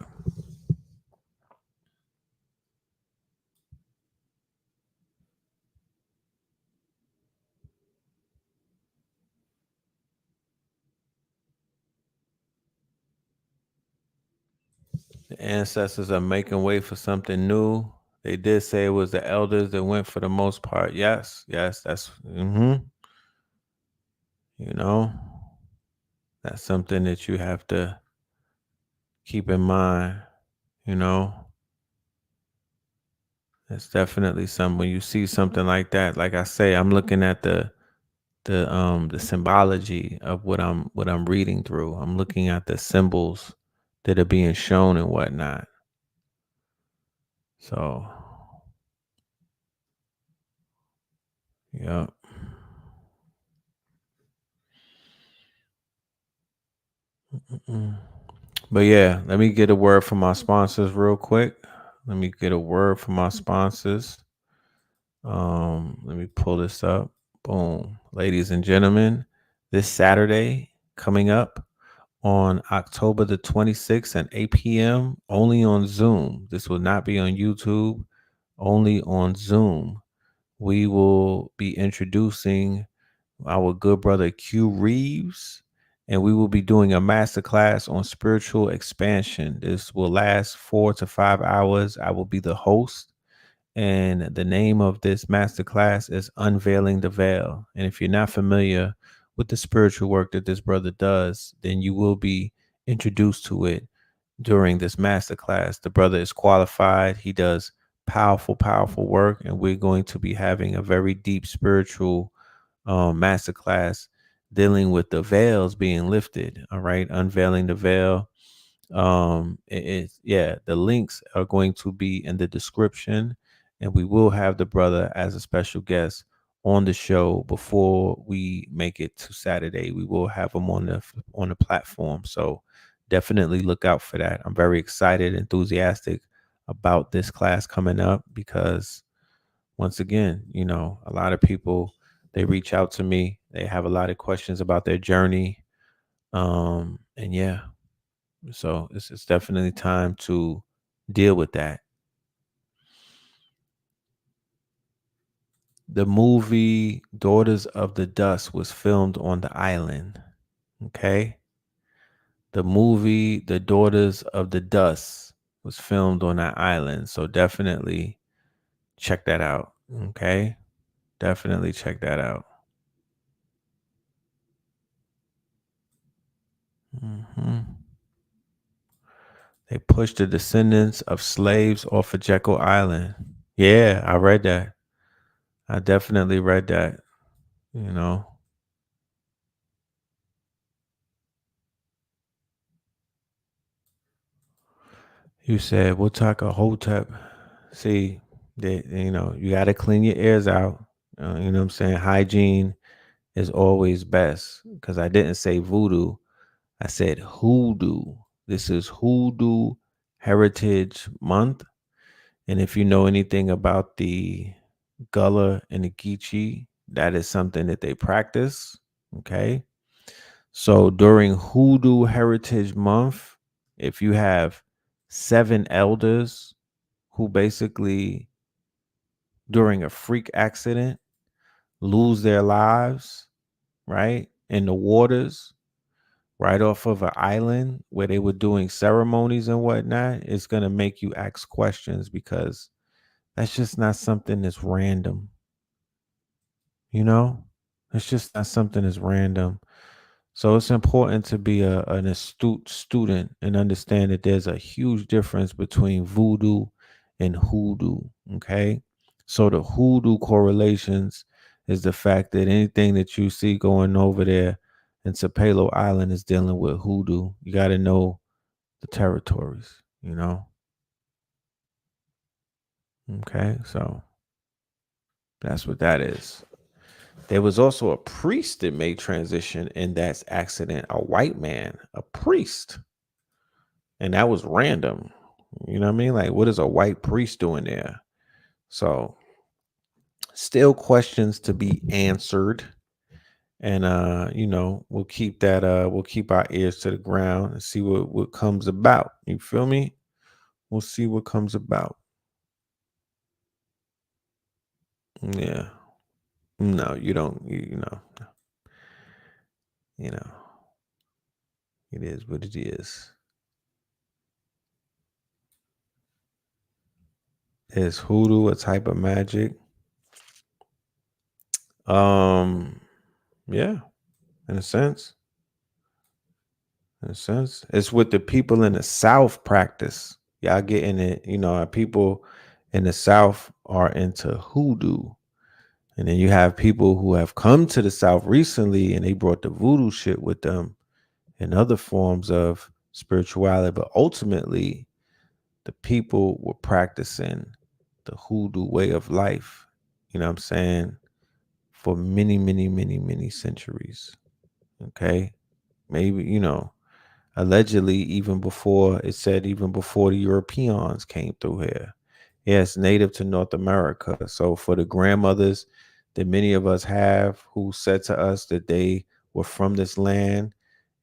The ancestors are making way for something new. They did say it was the elders that went for the most part. Yes, that's that's something that you have to keep in mind. It's definitely something when you see something like that. Like I say, I'm looking at the symbology of what I'm reading through. I'm looking at the symbols that are being shown and whatnot. So, yeah. But yeah, let me get a word from our sponsors real quick. Let me get a word from our sponsors. Let me pull this up. Boom. Ladies and gentlemen, this Saturday coming up on October the 26th at 8 p.m. only on Zoom. This will not be on YouTube, only on Zoom. We will be introducing our good brother Q Reeves, and we will be doing a masterclass on spiritual expansion. This will last 4 to 5 hours. I will be the host, and the name of this masterclass is Unveiling the Veil. And if you're not familiar with the spiritual work that this brother does, then you will be introduced to it during this masterclass. The brother is qualified. He does powerful work, and we're going to be having a very deep spiritual masterclass dealing with the veils being lifted. All right, unveiling the veil. The links are going to be in the description, and we will have the brother as a special guest on the show before we make it to Saturday. We will have him on the platform, so definitely look out for that. I'm very excited, enthusiastic about this class coming up because, once again, a lot of people, they reach out to me. They have a lot of questions about their journey, and yeah. So it's definitely time to deal with that. The movie Daughters of the Dust was filmed on the island. Okay. The movie The Daughters of the Dust was filmed on that island. So definitely check that out. Okay. Definitely check that out. They pushed the descendants of slaves off of Jekyll Island. Yeah, I read that. I definitely read that. You said, we'll talk a whole tap. See, you got to clean your ears out. You know what I'm saying? Hygiene is always best, because I didn't say voodoo. I said hoodoo. This is Hoodoo Heritage Month. And if you know anything about the Gullah and the Geechee, that is something that they practice. Okay. So during Hoodoo Heritage Month, if you have 7 elders who basically, during a freak accident, lose their lives, right, in the waters, right off of an island where they were doing ceremonies and whatnot, it's going to make you ask questions, because that's just not something that's random. It's just not something that's random. So it's important to be an astute student and understand that there's a huge difference between voodoo and hoodoo. Okay. So the hoodoo correlations is the fact that anything that you see going over there in Sapelo Island is dealing with hoodoo. You got to know the territories, Okay. So that's what that is. There was also a priest that made transition in that accident, a white man, a priest. And that was random. You know what I mean? Like, what is a white priest doing there? So still questions to be answered. And we'll keep our ears to the ground and see what comes about. You feel me? We'll see what comes about. Yeah. No, you don't, it is what it is. Is hoodoo a type of magic? Yeah, in a sense. It's what the people in the South practice. Y'all getting it, people in the South are into hoodoo. And then you have people who have come to the South recently and they brought the voodoo shit with them and other forms of spirituality. But ultimately, the people were practicing the hoodoo way of life, you know what I'm saying, for many, many, many, many centuries. Okay. Maybe, allegedly even before the Europeans came through here. Yes, native to North America. So for the grandmothers that many of us have who said to us that they were from this land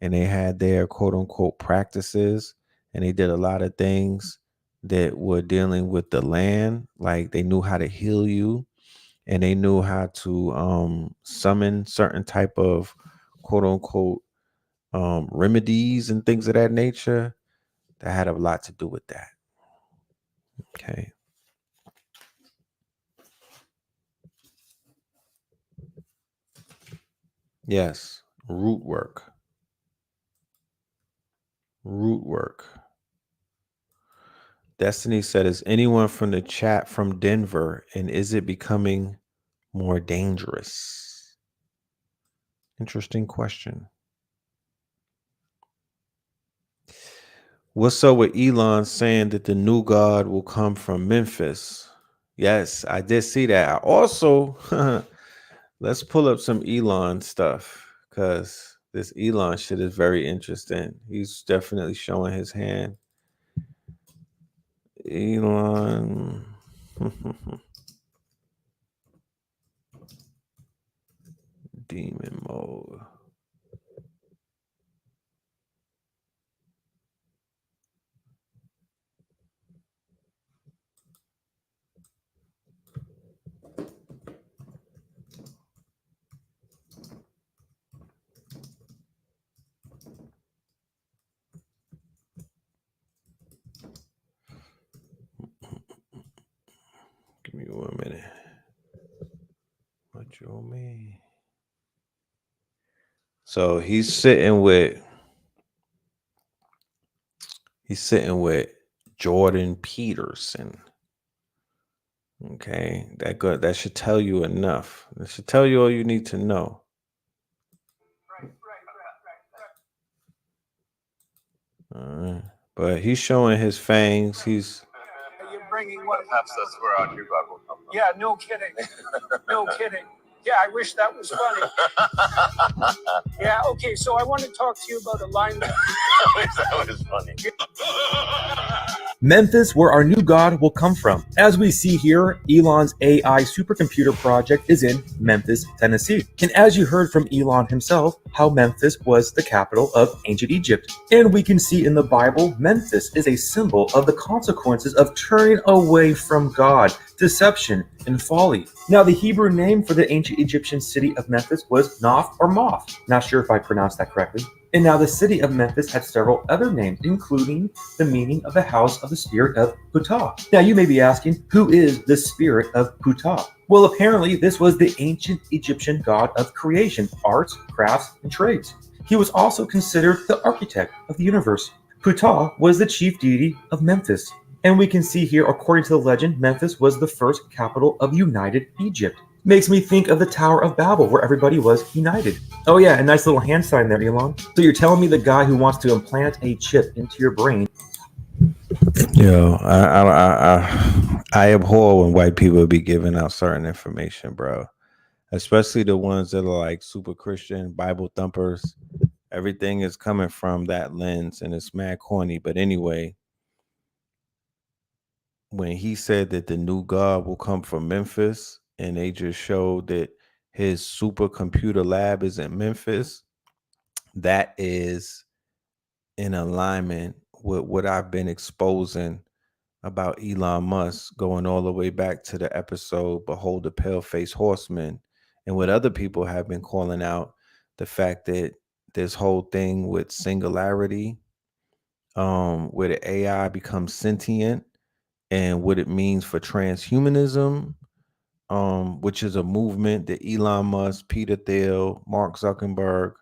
and they had their quote unquote practices, and they did a lot of things that were dealing with the land. Like they knew how to heal you, and they knew how to summon certain type of quote unquote remedies and things of that nature. That had a lot to do with that. Okay. Yes, root work. Root work. Destiny said, is anyone from the chat from Denver, and is it becoming more dangerous? Interesting question. What's up with Elon saying that the new God will come from Memphis? Yes, I did see that. I also, let's pull up some Elon stuff, because this Elon shit is very interesting. He's definitely showing his hand. Elon. Demon mode. Give me 1 minute. What you mean? So he's sitting with Jordan Peterson. Okay, that should tell you enough. That should tell you all you need to know. All right. But he's showing his fangs. He's You're bringing what? Perhaps that's where our new God will come from. Yeah, no kidding. No kidding. Yeah, I wish that was funny. Yeah, okay, so I want to talk to you about alignment. That was funny. Memphis, where our new God will come from. As we see here, Elon's AI supercomputer project is in Memphis, Tennessee. And as you heard from Elon himself, how Memphis was the capital of ancient Egypt. And we can see in the Bible, Memphis is a symbol of the consequences of turning away from God, deception, and folly. Now, the Hebrew name for the ancient Egyptian city of Memphis was Noph or Moth. Not sure if I pronounced that correctly. And now the city of Memphis had several other names, including the meaning of the house of the spirit of Ptah. Now you may be asking, who is the spirit of Ptah? Well, apparently this was the ancient Egyptian god of creation, arts, crafts, and trades. He was also considered the architect of the universe. Ptah was the chief deity of Memphis. And we can see here, according to the legend, Memphis was the first capital of United Egypt. Makes me think of the Tower of Babel, where everybody was united. Oh yeah, a nice little hand sign there, Elon. So you're telling me the guy who wants to implant a chip into your brain? Yo, I abhor when white people be giving out certain information, bro. Especially the ones that are like super Christian, Bible thumpers. Everything is coming from that lens, and it's mad corny. But anyway, when he said that the new God will come from Memphis, and they just showed that his supercomputer lab is in Memphis, that is in alignment with what I've been exposing about Elon Musk, going all the way back to the episode Behold the Pale-Faced Horseman, and what other people have been calling out, the fact that this whole thing with singularity, where the AI becomes sentient, and what it means for transhumanism, which is a movement that Elon Musk, Peter Thiel, Mark Zuckerberg,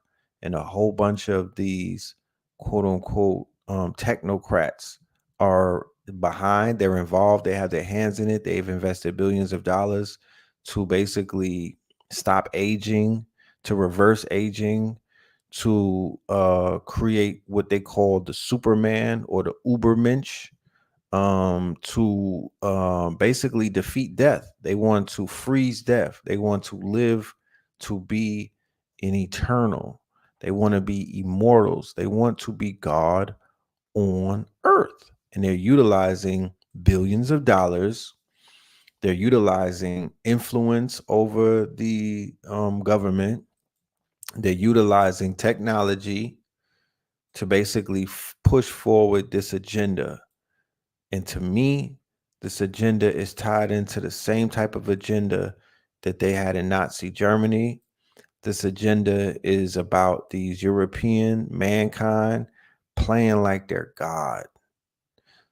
and a whole bunch of these quote unquote technocrats are behind. They're involved. They have their hands in it. They've invested billions of dollars to basically stop aging, to reverse aging, to create what they call the Superman or the Ubermensch, to basically defeat death. They want to freeze death. They want to live to be an eternal. They want to be immortals. They want to be God on earth. And they're utilizing billions of dollars. They're utilizing influence over the government. They're utilizing technology to basically push forward this agenda. And to me, this agenda is tied into the same type of agenda that they had in Nazi Germany. This agenda is about these European mankind playing like they're God.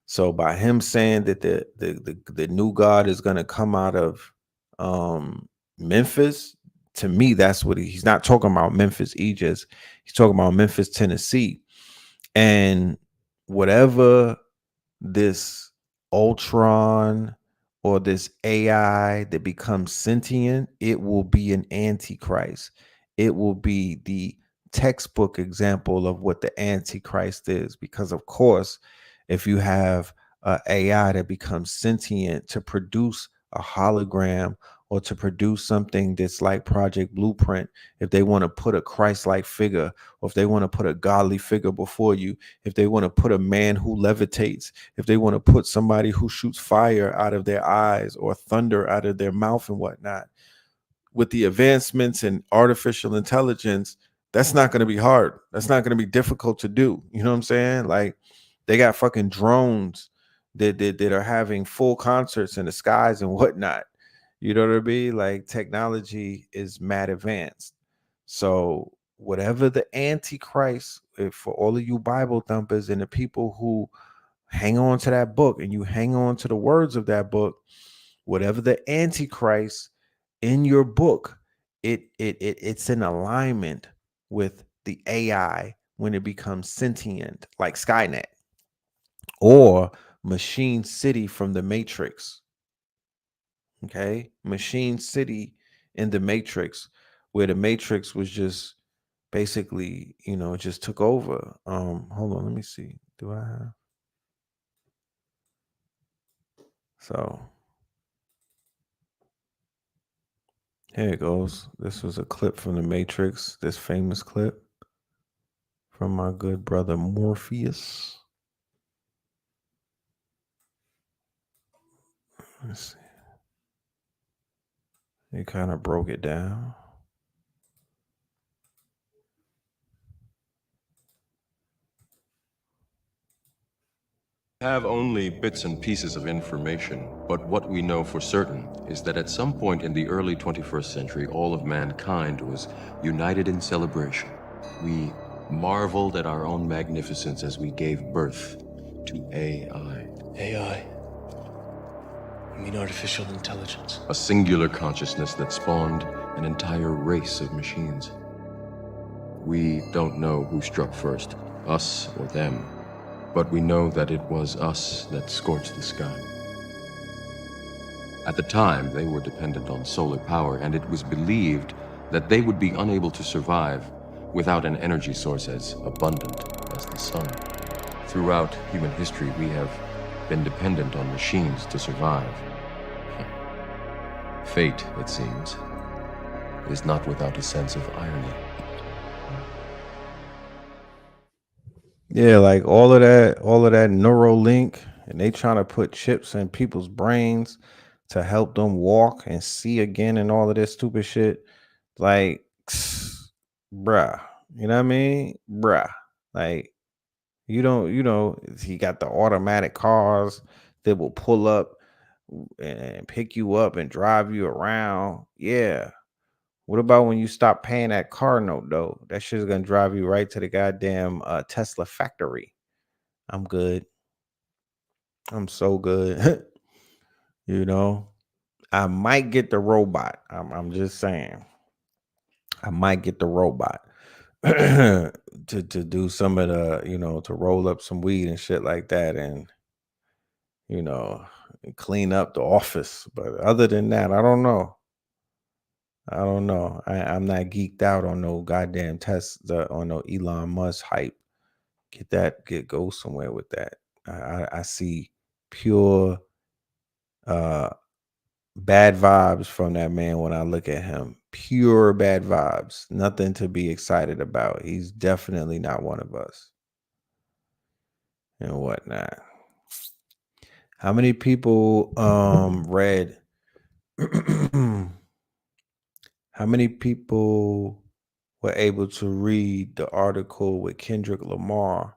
So by him saying that the new God is going to come out of Memphis, to me, that's what he's not talking about Memphis, Egypt. He's talking about Memphis, Tennessee. And whatever this Ultron or this AI that becomes sentient, it will be an antichrist. It will be the textbook example of what the antichrist is, because of course, if you have a AI that becomes sentient to produce a hologram or to produce something that's like Project Blueprint, if they want to put a Christ-like figure, or if they want to put a godly figure before you, if they want to put a man who levitates, if they want to put somebody who shoots fire out of their eyes or thunder out of their mouth and whatnot, with the advancements in artificial intelligence, that's not going to be hard. That's not going to be difficult to do. You know what I'm saying? Like, they got fucking drones that are having full concerts in the skies and whatnot. You know what I mean? Like, technology is mad advanced. So whatever the antichrist, for all of you Bible thumpers and the people who hang on to that book and you hang on to the words of that book, whatever the antichrist in your book, it's in alignment with the AI when it becomes sentient, like Skynet or Machine City from the Matrix. Okay, Machine City in the Matrix, where the Matrix was just basically, just took over. Hold on, let me see. Do I have? So here it goes. This was a clip from the Matrix, this famous clip from my good brother Morpheus. Let's see. He kind of broke it down. Have only bits and pieces of information, but what we know for certain is that at some point in the early 21st century, all of mankind was united in celebration. We marveled at our own magnificence as we gave birth to AI. AI? You mean artificial intelligence? A singular consciousness that spawned an entire race of machines. We don't know who struck first, us or them. But we know that it was us that scorched the sky. At the time, they were dependent on solar power, and it was believed that they would be unable to survive without an energy source as abundant as the sun. Throughout human history, we have been dependent on machines to survive. Fate, it seems, is not without a sense of irony. Yeah, like all of that Neuralink, and they trying to put chips in people's brains to help them walk and see again and all of this stupid shit. Like, bruh, you know what I mean? Bruh. Like, he got the automatic cars that will pull up and pick you up and drive you around. Yeah. What about when you stop paying that car note though? That shit's gonna drive you right to the goddamn Tesla factory. I'm good. I'm so good. I might get the robot. I'm just saying. I might get the robot to do some of the, to roll up some weed and shit like that, and clean up the office. But other than that, I don't know. I'm not geeked out on no goddamn on no Elon Musk hype. Go somewhere with that. I see pure bad vibes from that man when I look at him. Pure bad vibes. Nothing to be excited about. He's definitely not one of us. And whatnot. How many people read how many people were able to read the article with Kendrick Lamar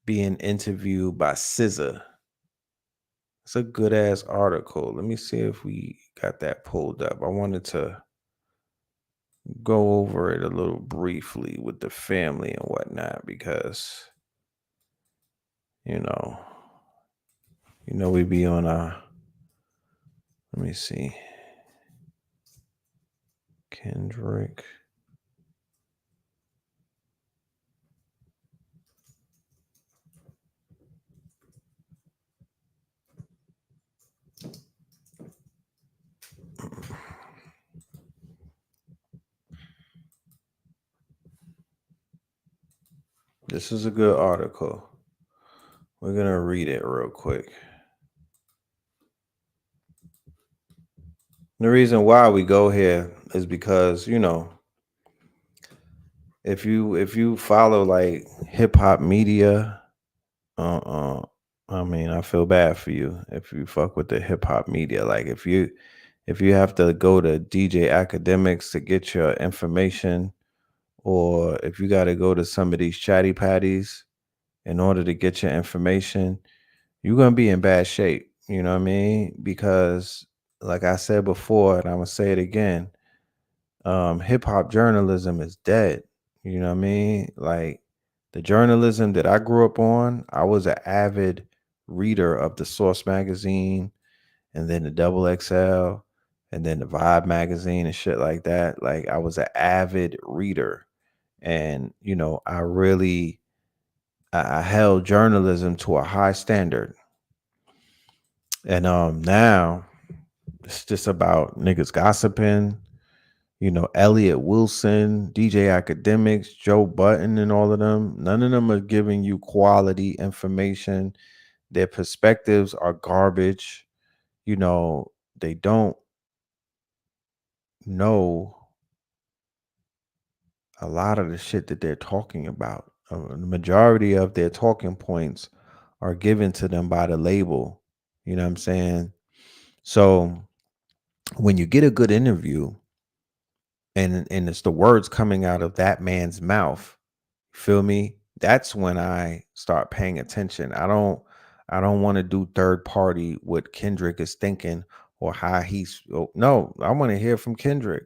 being interviewed by SZA. It's a good ass article. Let me see if we got that pulled up. I wanted to go over it a little briefly with the family and whatnot because you know we be on a, let me see, Kendrick. This is a good article. We're gonna read it real quick. The reason why we go here is because if you follow like hip hop media, I mean, I feel bad for you if you fuck with the hip hop media. Like if you have to go to DJ Academics to get your information, or if you got to go to some of these chatty patties in order to get your information, you're gonna be in bad shape. You know what I mean? Because like I said before, and I'm gonna say it again, hip hop journalism is dead. You know what I mean? Like the journalism that I grew up on, I was an avid reader of the Source magazine and then the Double XL and then the Vibe magazine and shit like that. Like I was an avid reader. And, I held journalism to a high standard. And now it's just about niggas gossiping. Elliot Wilson, DJ Academics, Joe Button, and all of them. None of them are giving you quality information. Their perspectives are garbage. They don't know a lot of the shit that they're talking about. The majority of their talking points are given to them by the label. You know what I'm saying? So when you get a good interview, and it's the words coming out of that man's mouth, feel me, that's when I start paying attention. I don't want to do third party what Kendrick is thinking or how he's, no, I want to hear from Kendrick.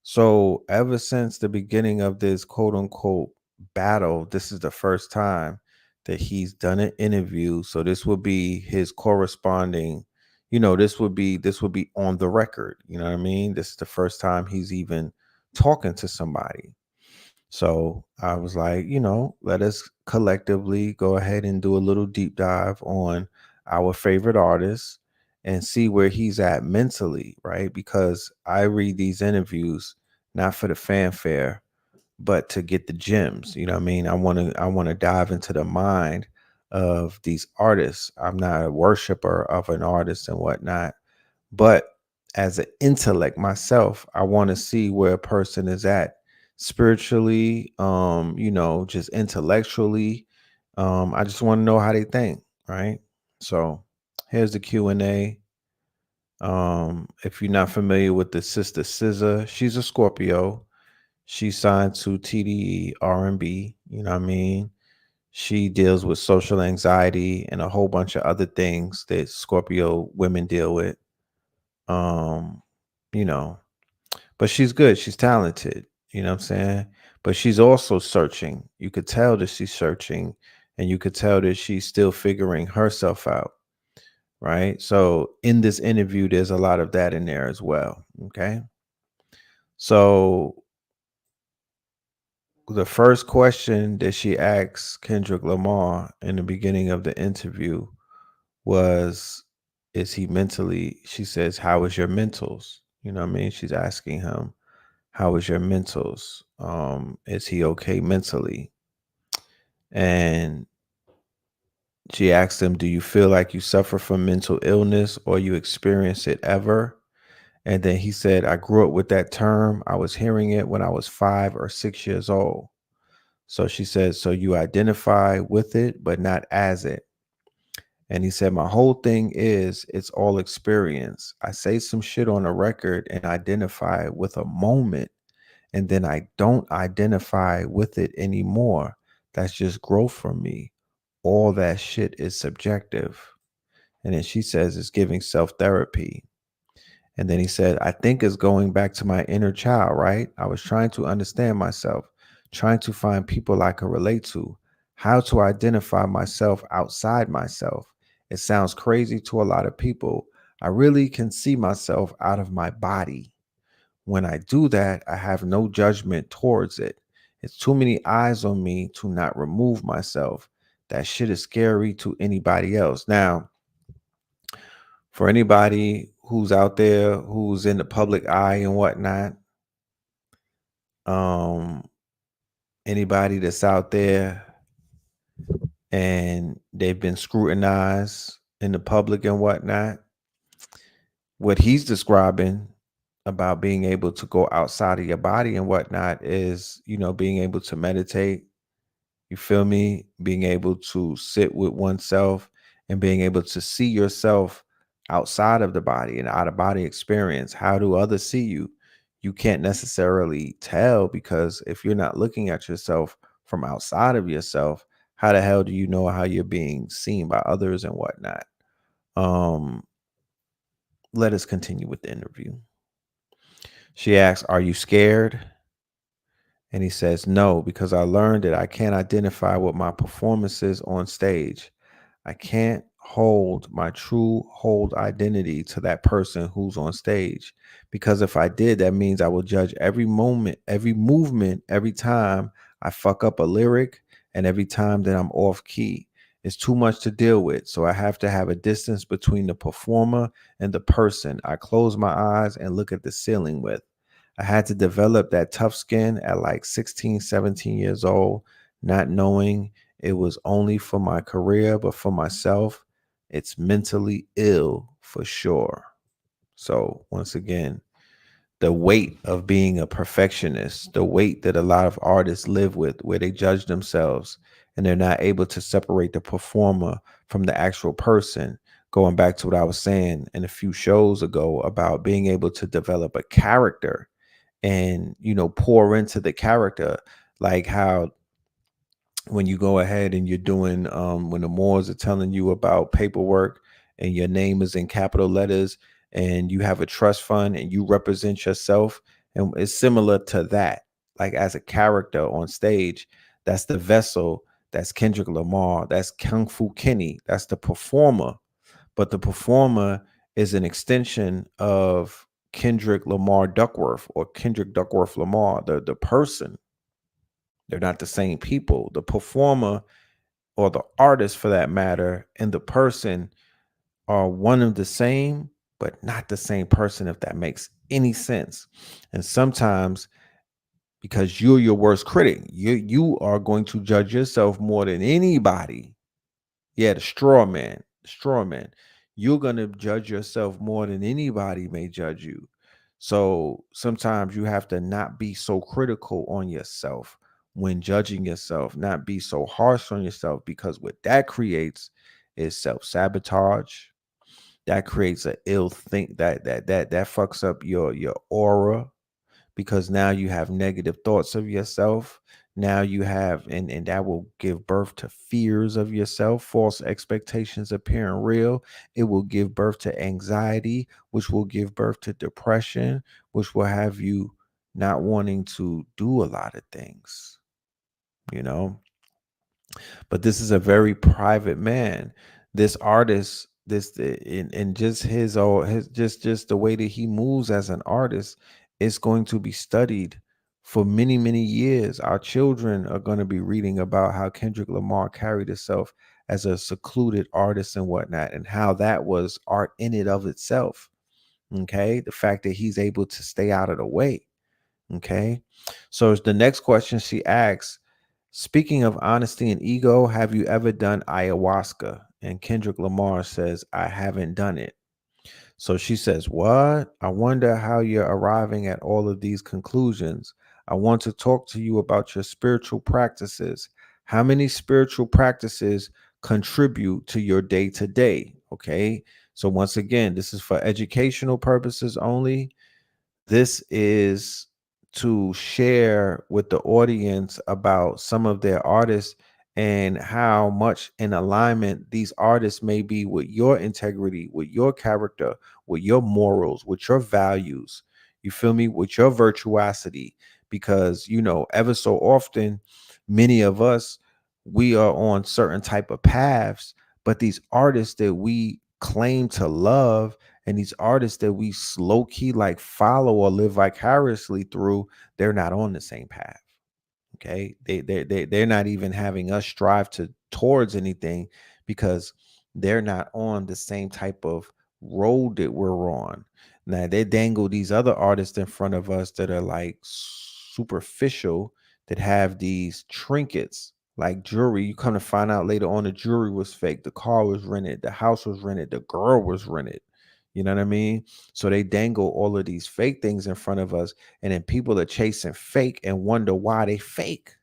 So ever since the beginning of this quote unquote battle, this is the first time that he's done an interview. So this will be his corresponding, this would be on the record. You know what I mean? This is the first time he's even talking to somebody. So I was like, let us collectively go ahead and do a little deep dive on our favorite artists and see where he's at mentally, right? Because I read these interviews not for the fanfare, but to get the gems. You know what I mean? I want to dive into the mind of these artists. I'm not a worshiper of an artist and whatnot, but as an intellect myself, I want to see where a person is at spiritually, just intellectually. I just want to know how they think, right? So here's the Q&A. If you're not familiar with the sister SZA, she's a Scorpio. She signed to TDE R&B, you know what I mean? She deals with social anxiety and a whole bunch of other things that Scorpio women deal with. Um, you know, but she's good. She's talented, you know what I'm saying? But she's also searching. You could tell that she's searching, and you could tell that she's still figuring herself out, right? So in this interview, there's a lot of that in there as well, okay? So the first question that she asked Kendrick Lamar in the beginning of the interview was, is he mentally, she says, how is your mentals? You know what I mean? She's asking him, how is your mentals? Is he okay mentally? And she asked him, do you feel like you suffer from mental illness or you experience it ever? And then he said, I grew up with that term. I was hearing it when I was 5 or 6 years old. So she said, so you identify with it, but not as it. And he said, my whole thing is it's all experience. I say some shit on a record and identify with a moment and then I don't identify with it anymore. That's just growth from me. All that shit is subjective. And then she says it's giving self-therapy. And then he said, I think it's going back to my inner child, right? I was trying to understand myself, trying to find people I could relate to, how to identify myself outside myself. It sounds crazy to a lot of people. I really can see myself out of my body. When I do that, I have no judgment towards it. It's too many eyes on me to not remove myself. That shit is scary to anybody else. Now, for anybody who's out there who's in the public eye and whatnot, anybody that's out there and they've been scrutinized in the public and whatnot, what he's describing about being able to go outside of your body and whatnot is, being able to meditate. You feel me? Being able to sit with oneself and being able to see yourself outside of the body, and out of body experience. How do others see you? You can't necessarily tell, because if you're not looking at yourself from outside of yourself, how the hell do you know how you're being seen by others and whatnot? Let us continue with the interview. She asks, are you scared? And he says, no, because I learned that I can't identify with my performances on stage. I can't hold my true identity to that person who's on stage. Because if I did, that means I will judge every moment, every movement, every time I fuck up a lyric, and every time that I'm off key. It's too much to deal with. So I have to have a distance between the performer and the person I close my eyes and look at the ceiling with. I had to develop that tough skin at like 16, 17 years old, not knowing it was only for my career, but for myself. It's mentally ill for sure. So once again, the weight of being a perfectionist, the weight that a lot of artists live with, where they judge themselves and they're not able to separate the performer from the actual person. Going back to what I was saying in a few shows ago about being able to develop a character and pour into the character, like how when you go ahead and you're doing when the Moors are telling you about paperwork and your name is in capital letters and you have a trust fund and you represent yourself, and it's similar to that. Like as a character on stage, that's the vessel, that's Kendrick Lamar, that's Kung Fu Kenny, that's the performer. But the performer is an extension of Kendrick Lamar Duckworth, or Kendrick Duckworth Lamar, the person. They're not the same people. The performer, or the artist for that matter, and the person are one of the same, but not the same person, if that makes any sense. And sometimes, because you're your worst critic, you are going to judge yourself more than anybody. Yeah, the straw man. You're going to judge yourself more than anybody may judge you. So sometimes you have to not be so critical on yourself when judging yourself, not be so harsh on yourself, because what that creates is self-sabotage. That creates an ill think that fucks up your aura, because now you have negative thoughts of yourself. Now you have, and that will give birth to fears of yourself, false expectations appearing real. It will give birth to anxiety, which will give birth to depression, which will have you not wanting to do a lot of things, But this is a very private man. This artist, and just his just the way that he moves as an artist is going to be studied for many, many years. Our children are going to be reading about how Kendrick Lamar carried himself as a secluded artist and whatnot, and how that was art in it of itself. Okay. The fact that he's able to stay out of the way. Okay. So the next question she asks, speaking of honesty and ego, have you ever done ayahuasca? And Kendrick Lamar says, I haven't done it. So she says, what? I wonder how you're arriving at all of these conclusions. I want to talk to you about your spiritual practices. How many spiritual practices contribute to your day to day? Okay. So once again, this is for educational purposes only. This is to share with the audience about some of their artists and how much in alignment these artists may be with your integrity, with your character, with your morals, with your values. You feel me? With your virtuosity. Because, ever so often, many of us, we are on certain type of paths, but these artists that we claim to love and these artists that we slow key like follow or live vicariously through, they're not on the same path. Okay, they're not even having us strive towards anything because they're not on the same type of road that we're on. Now they dangle these other artists in front of us that are like superficial, that have these trinkets like jewelry. You come to find out later on the jewelry was fake, the car was rented, the house was rented, the girl was rented. You know what I mean? So they dangle all of these fake things in front of us, and then people are chasing fake and wonder why they fake.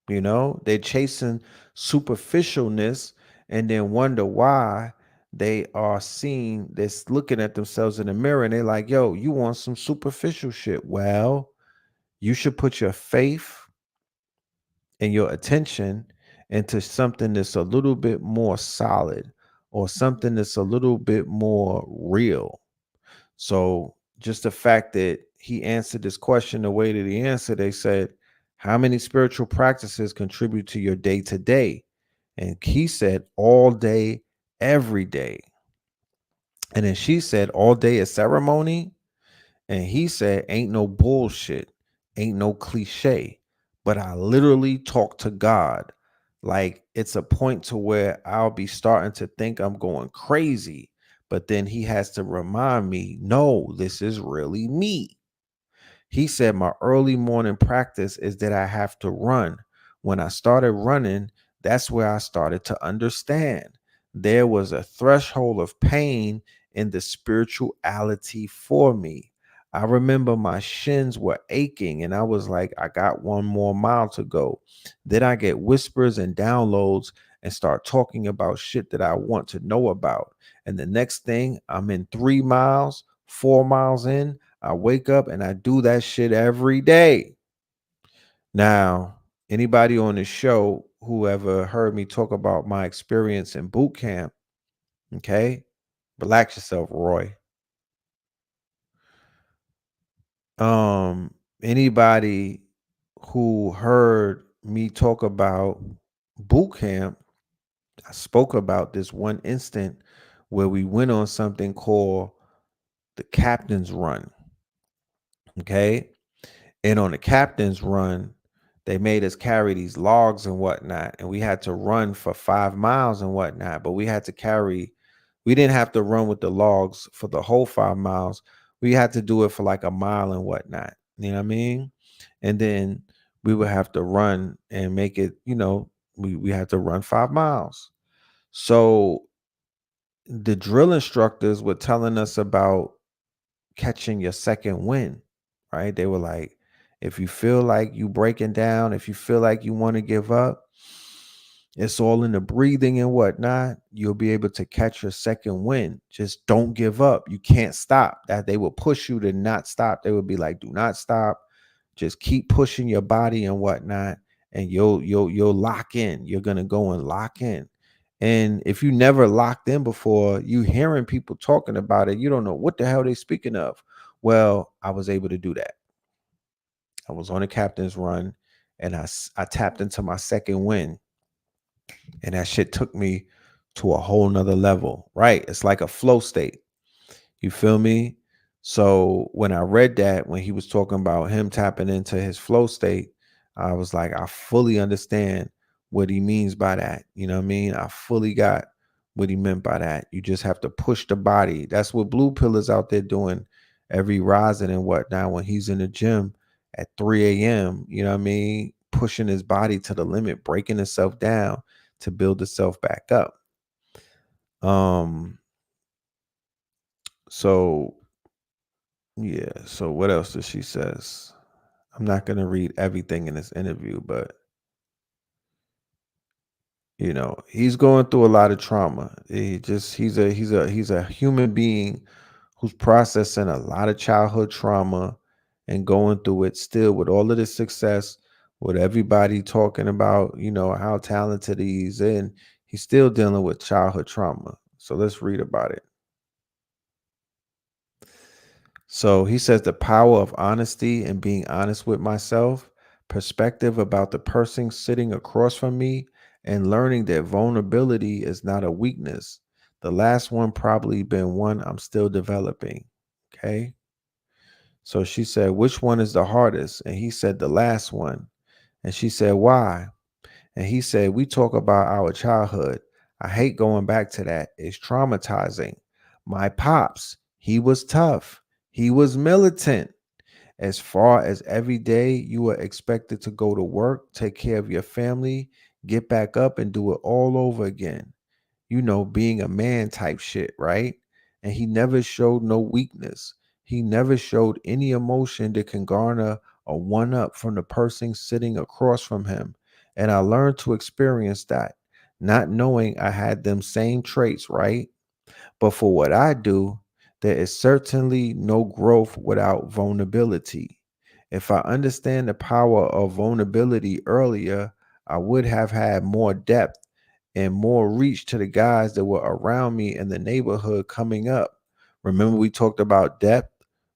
They're chasing superficialness and then wonder why they are seeing this, looking at themselves in the mirror, and they're like, yo, you want some superficial shit. Well, you should put your faith and your attention into something that's a little bit more solid or something that's a little bit more real. So just the fact that he answered this question the way that he answered, they said, how many spiritual practices contribute to your day to day? And he said, all day, every day. And then she said, all day is ceremony. And he said, ain't no bullshit, ain't no cliche, but I literally talk to God. Like it's a point to where I'll be starting to think I'm going crazy. But then he has to remind me, no, this is really me. He said, my early morning practice is that I have to run. When I started running, that's where I started to understand there was a threshold of pain in the spirituality for me. I remember my shins were aching, and I was like, I got 1 more mile to go. Then I get whispers and downloads and start talking about shit that I want to know about. And the next thing, I'm in 3 miles, 4 miles in. I wake up and I do that shit every day. Now, anybody on the show who ever heard me talk about my experience in boot camp, okay, relax yourself, Roy. Anybody who heard me talk about boot camp, I spoke about this one instant where we went on something called the captain's run. Okay. And on the captain's run, they made us carry these logs and whatnot, and we had to run for 5 miles and whatnot. But we didn't have to run with the logs for the whole 5 miles. We had to do it for like a mile and whatnot. You know what I mean? And then we would have to run and make it, we had to run 5 miles. So the drill instructors were telling us about catching your second wind, right? They were like, if you feel like you breaking down, if you feel like you want to give up, it's all in the breathing and whatnot. You'll be able to catch your second wind. Just don't give up. You can't stop. That they will push you to not stop. They would be like, do not stop. Just keep pushing your body and whatnot, and you'll lock in. You're gonna go and lock in. And if you never locked in before, you hearing people talking about it, you don't know what the hell they speaking of. Well, I was able to do that. I was on a captain's run, and I tapped into my second wind, and that shit took me to a whole nother level, right? It's like a flow state. You feel me? So when I read that, when he was talking about him tapping into his flow state, I was like, I fully understand what he means by that. You know what I mean? I fully got what he meant by that. You just have to push the body. That's what Blue Pill is out there doing every rising and whatnot when he's in the gym at 3 a.m. You know what I mean? Pushing his body to the limit, breaking himself down to build itself back up. So yeah, so what else does she says? I'm not gonna read everything in this interview, but he's going through a lot of trauma. He's a human being who's processing a lot of childhood trauma and going through it still with all of this success, with everybody talking about, how talented he is, and he's still dealing with childhood trauma. So let's read about it. So he says the power of honesty and being honest with myself, perspective about the person sitting across from me, and learning that vulnerability is not a weakness. The last one probably been one I'm still developing. Okay. So she said, which one is the hardest? And he said, the last one. And she said, why? And he said, we talk about our childhood. I hate going back to that. It's traumatizing. My pops, he was tough. He was militant. As far as every day you are expected to go to work, take care of your family, get back up and do it all over again. Being a man type shit, right? And he never showed no weakness. He never showed any emotion that can garner a one up from the person sitting across from him. And I learned to experience that, not knowing I had them same traits, right? But for what I do, there is certainly no growth without vulnerability. If I understand the power of vulnerability earlier, I would have had more depth and more reach to the guys that were around me in the neighborhood coming up. Remember, we talked about depth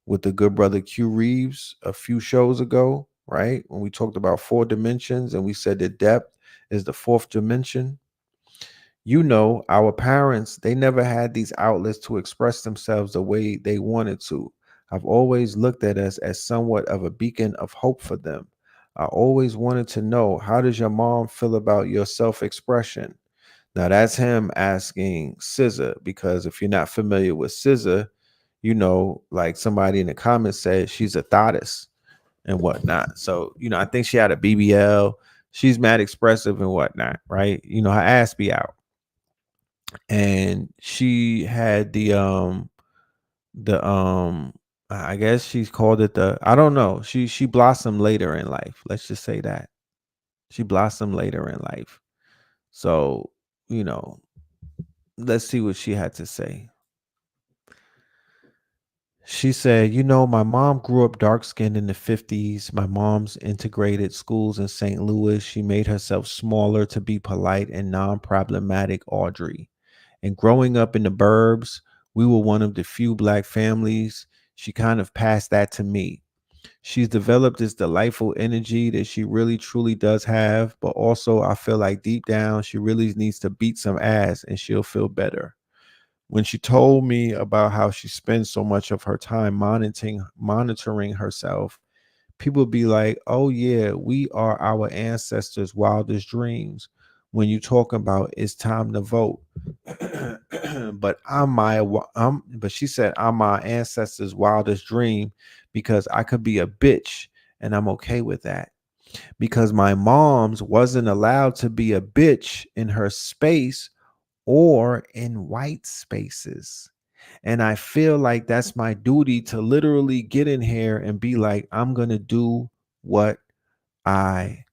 with the good brother Q Reeves a few shows ago, right? When we talked about 4 dimensions and we said that depth is the 4th dimension. Our parents, they never had these outlets to express themselves the way they wanted to. I've always looked at us as somewhat of a beacon of hope for them. I always wanted to know, how does your mom feel about your self-expression? Now that's him asking SZA, because if you're not familiar with SZA, like somebody in the comments said, she's a thottis and whatnot. So, I think she had a BBL. She's mad expressive and whatnot, right? Her ass be out. And she had the I guess she's called it I don't know. She blossomed later in life. Let's just say that. She blossomed later in life. So, let's see what she had to say. She said, my mom grew up dark skinned in the 50s. My mom's integrated schools in St. Louis. She made herself smaller to be polite and non problematic Audrey. And growing up in the burbs, we were one of the few Black families. She kind of passed that to me. She's developed this delightful energy that she really truly does have, but also I feel like deep down she really needs to beat some ass and she'll feel better. When she told me about how she spends so much of her time monitoring herself, people be like, oh yeah, we are our ancestors' wildest dreams. When you talk about it's time to vote. But but she said, I'm my ancestors' wildest dream because I could be a bitch and I'm okay with that. Because my mom's wasn't allowed to be a bitch in her space or in white spaces. And I feel like that's my duty to literally get in here and be like, I'm going to do what I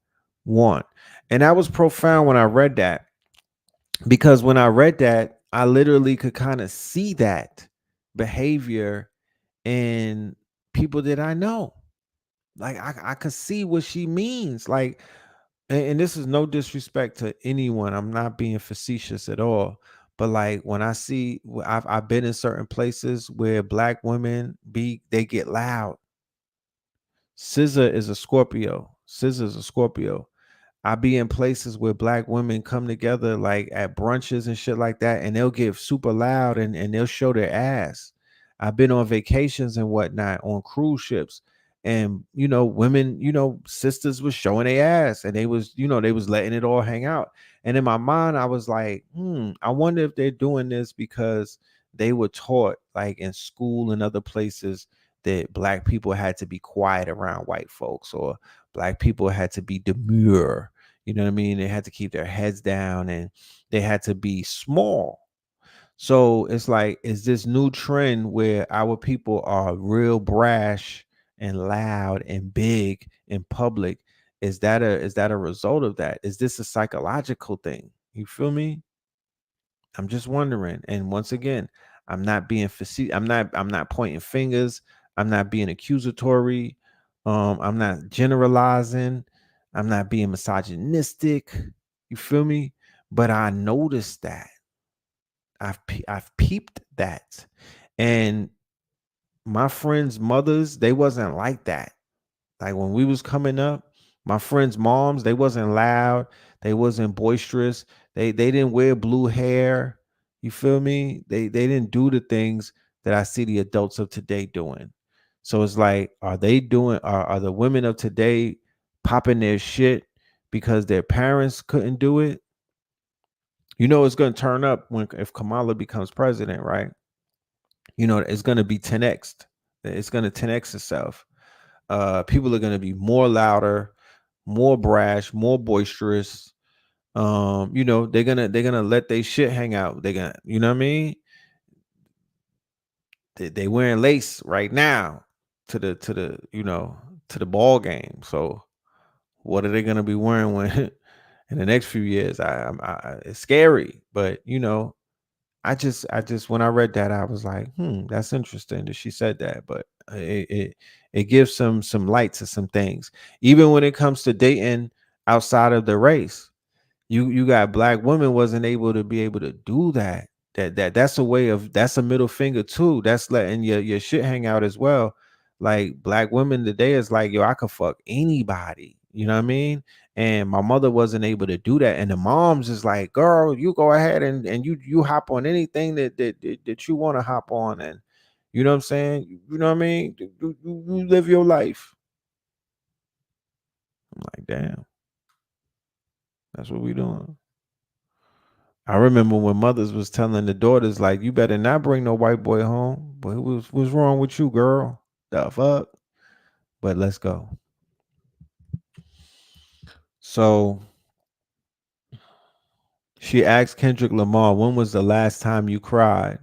want. And that was profound when I read that, because when I read that, I literally could kind of see that behavior in people that I know. Like I could see what she means. Like, and this is no disrespect to anyone. I'm not being facetious at all. But like when I see, I've been in certain places where Black women they get loud. SZA is a Scorpio. SZA is a Scorpio. I be in places where Black women come together, like at brunches and shit like that, and they'll get super loud and they'll show their ass. I've been on vacations and whatnot on cruise ships, and women, sisters was showing their ass, and they was letting it all hang out. And in my mind, I was like, I wonder if they're doing this because they were taught, like in school and other places, that Black people had to be quiet around white folks, or Black people had to be demure. You know what I mean? They had to keep their heads down and they had to be small. So it's like, is this new trend where our people are real brash and loud and big in public? Is that a result of that? Is this a psychological thing? You feel me? I'm just wondering. And once again, I'm not being facetious. I'm not pointing fingers. I'm not being accusatory. I'm not generalizing. I'm not being misogynistic. You feel me? But I noticed that. I've peeped that. And my friends' mothers, they wasn't like that. Like when we was coming up, my friends' moms, they wasn't loud, they wasn't boisterous, they didn't wear blue hair. You feel me? They didn't do the things that I see the adults of today doing. So it's like, are they doing are the women of today popping their shit because their parents couldn't do it? You know it's gonna turn up when if Kamala becomes president, right? You know, it's gonna be 10x. It's gonna 10x itself. People are going to be more louder, more brash, more boisterous. You know, they're gonna let their shit hang out. They're gonna, you know what I mean? They wearing lace right now to the you know, to the ball game. So what are they gonna be wearing when in the next few years? It's scary, but you know, I just when I read that, I was like, that's interesting that she said that. But it gives some light to some things. Even when it comes to dating outside of the race, you got black women wasn't able to be able to do that. That's a way of that's a middle finger too. That's letting your shit hang out as well. Like black women today is like, yo, I could fuck anybody. You know what I mean? And my mother wasn't able to do that. And the moms is like, girl, you go ahead and you hop on anything that you want to hop on. And you know what I'm saying? You know what I mean? You live your life. I'm like, damn, that's what we doing. I remember when mothers was telling the daughters, like, you better not bring no white boy home. But what's wrong with you, girl? The fuck? But let's go. So she asked Kendrick Lamar, when was the last time you cried?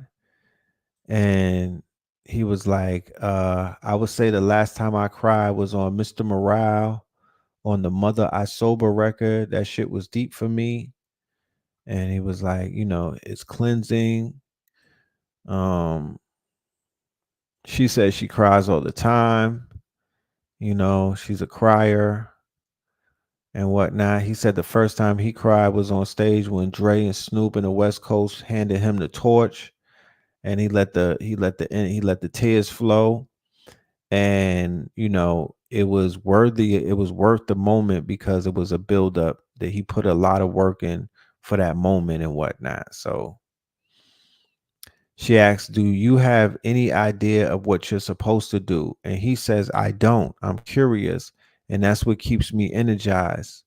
And he was like, I would say the last time I cried was on Mr. Morale on the Mother I Sober record. That shit was deep for me. And he was like, you know, it's cleansing. She says she cries all the time. You know, she's a crier and whatnot. He said the first time he cried was on stage when Dre and Snoop in the West Coast handed him the torch, and he let the tears flow. And you know, it was worthy. It was worth the moment because it was a buildup that he put a lot of work in for that moment and whatnot. So she asks, do you have any idea of what you're supposed to do? And he says, I don't. I'm curious. And that's what keeps me energized.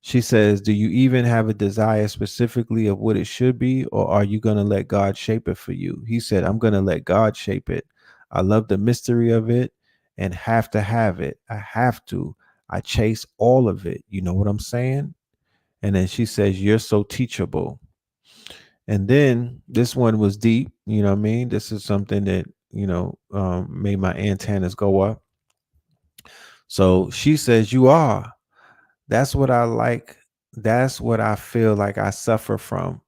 She says, do you even have a desire specifically of what it should be? Or are you going to let God shape it for you? He said, I'm going to let God shape it. I love the mystery of it and have to have it. I have to. I chase all of it. You know what I'm saying? And then she says, you're so teachable. And then this one was deep, you know what I mean? This is something that, you know, made my antennas go up. So she says, you are. That's what I like. That's what I feel like I suffer from.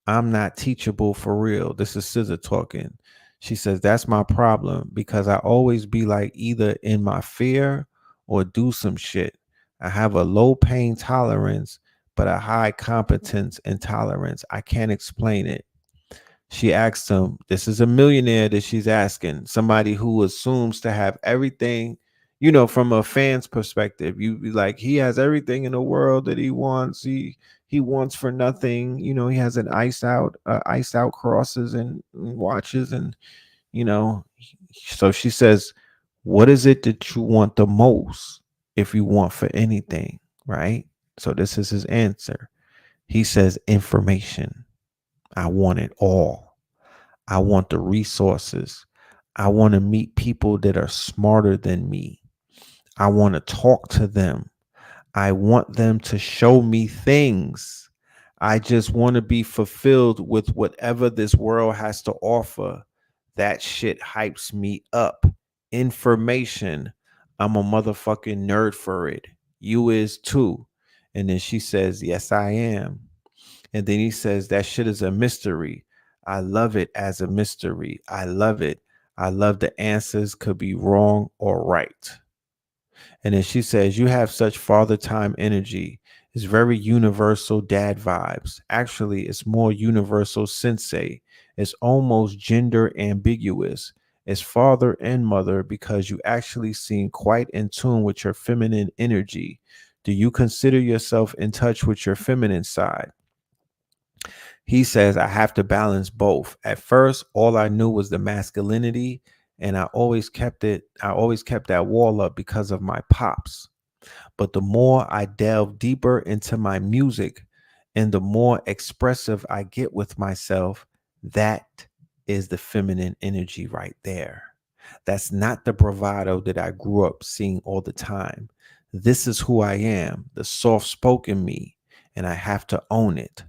I'm not teachable for real. This is Scissor talking. She says, that's my problem because I always be like either in my fear or do some shit. I have a low pain tolerance, but a high competence and tolerance. I can't explain it. She asked him, this is a millionaire that she's asking, somebody who assumes to have everything, you know, from a fan's perspective. You like, he has everything in the world that he wants. He wants for nothing. You know, he has an iced out crosses and watches, and you know, so she says, what is it that you want the most if you want for anything, right? So this is his answer. He says, information. I want it all. I want the resources. I want to meet people that are smarter than me. I want to talk to them. I want them to show me things. I just want to be fulfilled with whatever this world has to offer. That shit hypes me up. Information. I'm a motherfucking nerd for it. You is too. And then she says, yes, I am. And then he says, that shit is a mystery. I love it as a mystery. I love it. I love the answers could be wrong or right. And then she says, you have such father time energy. It's very universal dad vibes. Actually, it's more universal sensei. It's almost gender ambiguous. It's father and mother because you actually seem quite in tune with your feminine energy. Do you consider yourself in touch with your feminine side? He says, I have to balance both. At first, all I knew was the masculinity, and I always kept that wall up because of my pops. But the more I delve deeper into my music and the more expressive I get with myself, that is the feminine energy right there. That's not the bravado that I grew up seeing all the time. This is who I am, the soft spoken me, and I have to own it.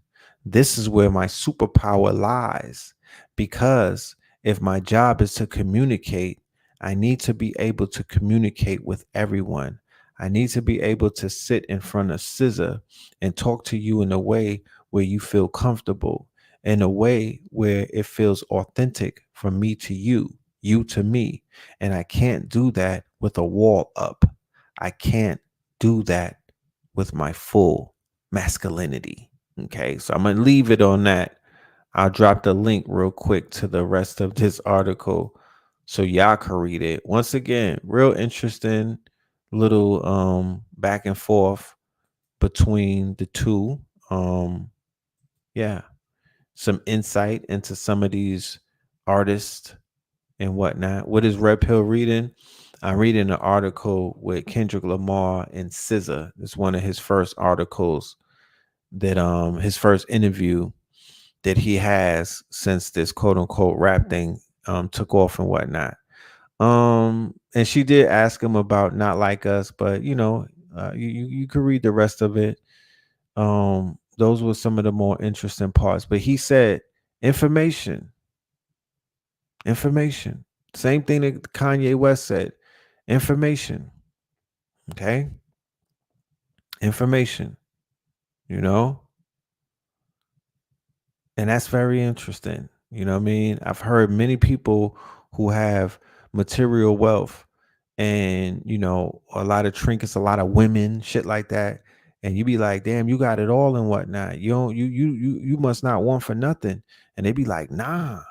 This is where my superpower lies, because if my job is to communicate, I need to be able to communicate with everyone. I need to be able to sit in front of Scissor and talk to you in a way where you feel comfortable, in a way where it feels authentic from me to you, you to me. And I can't do that with a wall up. I can't do that with my full masculinity. Okay, so I'm going to leave it on that. I'll drop the link real quick to the rest of this article so y'all can read it. Once again, real interesting little back and forth between the two. Yeah, some insight into some of these artists and whatnot. What is Red Pill reading? I'm reading an article with Kendrick Lamar and SZA. It's one of his first articles that his first interview that he has since this quote unquote rap thing took off and whatnot. And she did ask him about Not Like Us, but you could read the rest of it. Those were some of the more interesting parts. But he said information. Same thing that Kanye West said. Information. Okay. Information. And that's very interesting. You know what I mean? I've heard many people who have material wealth and, a lot of trinkets, a lot of women, shit like that. And you be like, damn, you got it all and whatnot. You don't, you must not want for nothing. And they be like, nah,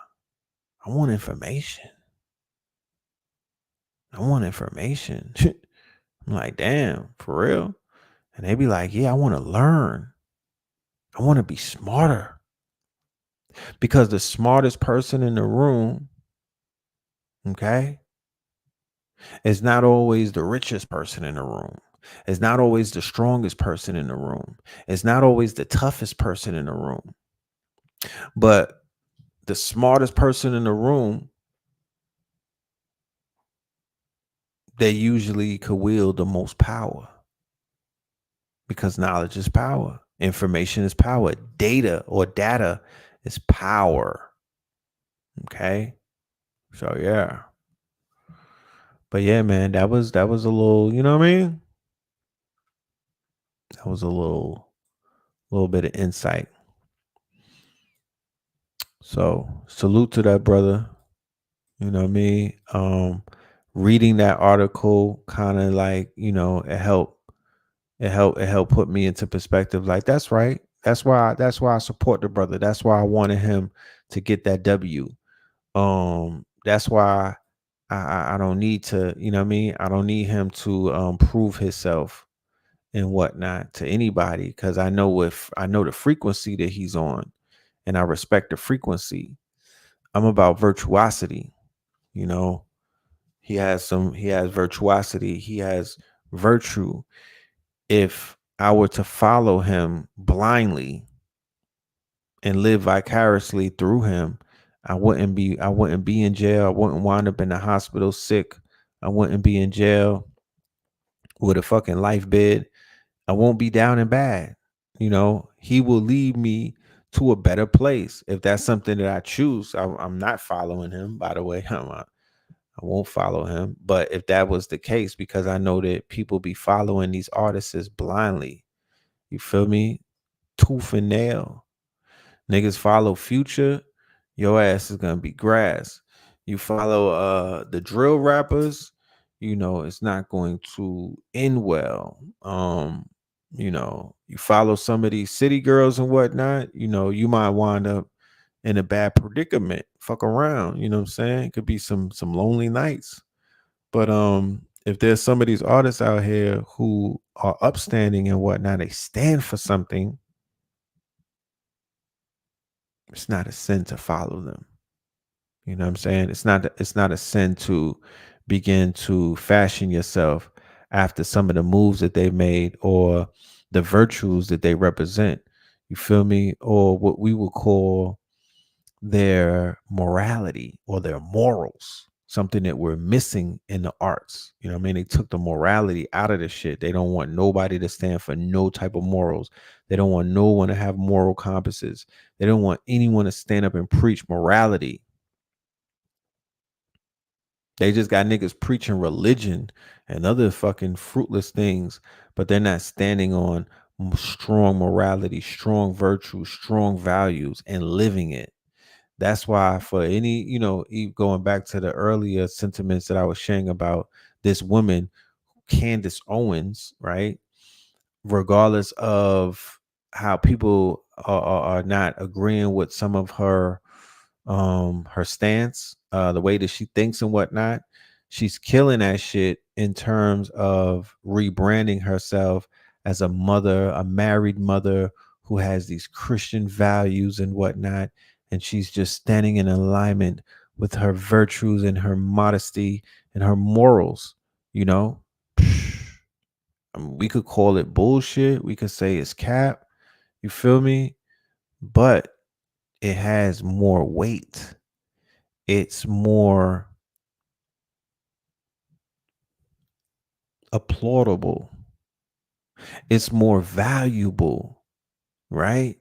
I want information. I'm like, damn, for real? And they be like, yeah, I want to learn. I want to be smarter. Because the smartest person in the room, okay, is not always the richest person in the room. It's not always the strongest person in the room. It's not always the toughest person in the room. But the smartest person in the room, they usually could wield the most power. Because knowledge is power. Information is power. Data is power. Okay? So yeah. But yeah, man, that was a little, you know what I mean? That was a little bit of insight. So salute to that brother. You know what I mean? Reading that article kind of like, it helped put me into perspective. Like, that's right. That's why I support the brother. That's why I wanted him to get that W. That's why I don't need to, you know what I mean? I don't need him to prove himself and whatnot to anybody, because I know the frequency that he's on, and I respect the frequency. I'm about virtuosity. He has virtuosity. He has virtue. If I were to follow him blindly and live vicariously through him, I wouldn't be in jail. I wouldn't wind up in the hospital sick. I wouldn't be in jail with a fucking life bed. I won't be down and bad. He will lead me to a better place. If that's something that I choose, I'm not following him, by the way. I won't follow him. But if that was the case, because I know that people be following these artists blindly, you feel me? Tooth and nail. Niggas follow Future. your ass is gonna be grass. You follow the drill rappers, it's not going to end well. You follow some of these city girls and whatnot, you might wind up in a bad predicament. Fuck around, you know what I'm saying? It could be some lonely nights. But if there's some of these artists out here who are upstanding and whatnot, they stand for something, it's not a sin to follow them. You know what I'm saying? It's not a sin to begin to fashion yourself after some of the moves that they made or the virtues that they represent. You feel me? Or what we would call their morality or their morals, something that we're missing in the arts. You know what I mean? They took the morality out of the shit. They don't want nobody to stand for no type of morals. They don't want no one to have moral compasses. They don't want anyone to stand up and preach morality. They just got niggas preaching religion and other fucking fruitless things, but they're not standing on strong morality, strong virtue, strong values, and living it. That's why for any, going back to the earlier sentiments that I was sharing about this woman, Candace Owens, right? Regardless of how people are not agreeing with some of her stance, the way that she thinks and whatnot, she's killing that shit in terms of rebranding herself as a mother, a married mother who has these Christian values and whatnot, and she's just standing in alignment with her virtues and her modesty and her morals. We could call it bullshit, we could say it's cap, you feel me, but it has more weight. It's more applaudable. It's more valuable, right?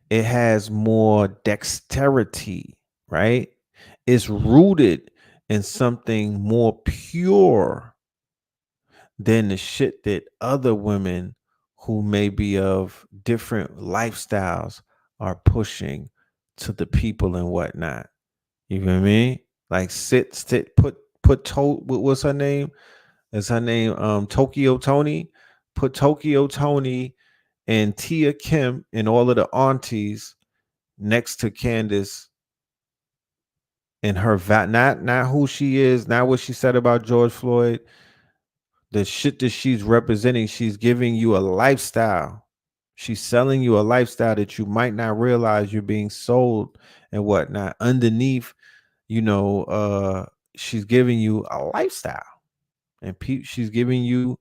It has more dexterity, right? It's rooted in something more pure than the shit that other women who may be of different lifestyles are pushing to the people and whatnot. You feel me? Like what's her name? Is her name Tokyo Tony? Put Tokyo Tony and Tia Kim and all of the aunties next to Candace and her not who she is, not what she said about George Floyd. The shit that she's representing, she's giving you a lifestyle. She's selling you a lifestyle that you might not realize you're being sold and whatnot. Underneath, she's giving you a lifestyle. And she's giving you,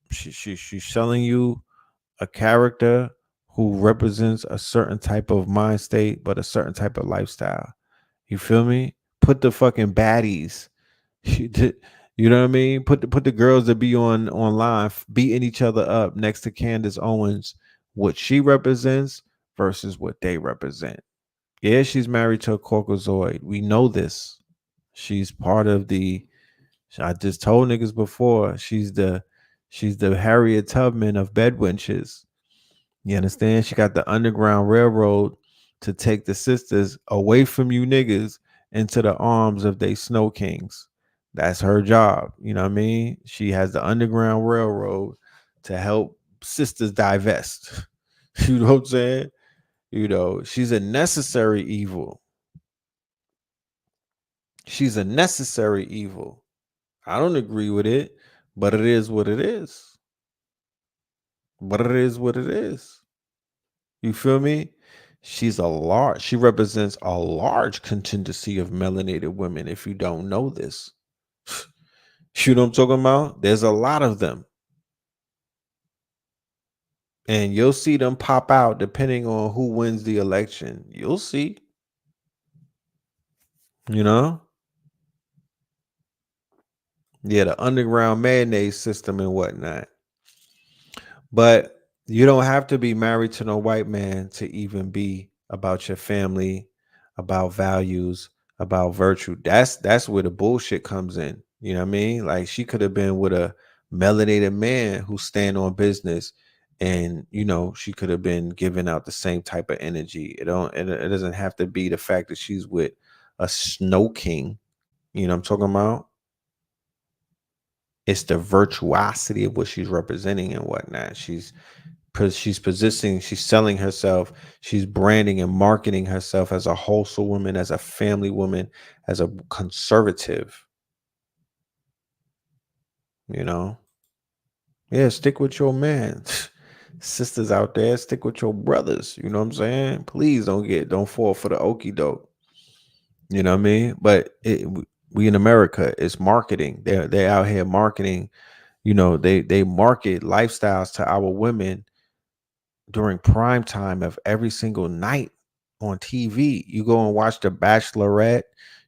she's selling you a character who represents a certain type of mind state, but a certain type of lifestyle. You feel me? Put the fucking baddies. You know what I mean? Put the girls that be online beating each other up next to Candace Owens, what she represents versus what they represent. Yeah, she's married to a Caucasoid. We know this. She's part of I just told niggas before, she's the Harriet Tubman of bedwenches. You understand? She got the Underground Railroad to take the sisters away from you niggas into the arms of they Snow Kings. That's her job. You know what I mean? She has the Underground Railroad to help sisters divest. You know what I'm saying? She's a necessary evil. She's a necessary evil. I don't agree with it, but it is what it is. But it is what it is. You feel me? She represents a large contingency of melanated women, if you don't know this. You know what I'm talking about? There's a lot of them. And you'll see them pop out depending on who wins the election. You'll see. Yeah, the underground mayonnaise system and whatnot. But you don't have to be married to no white man to even be about your family, about values, about virtue. That's where the bullshit comes in. You know what I mean? Like she could have been with a melanated man who stand on business And she could have been giving out the same type of energy. It doesn't have to be the fact that she's with a snow king. You know what I'm talking about? It's the virtuosity of what she's representing and whatnot. She's positioning, she's selling herself, she's branding and marketing herself as a wholesome woman, as a family woman, as a conservative. Yeah, stick with your man. Sisters out there, stick with your brothers. You know what I'm saying? Please don't fall for the okie doke. You know what I mean? But we in America, it's marketing. They're out here marketing. They market lifestyles to our women during prime time of every single night on TV. You go and watch The Bachelorette.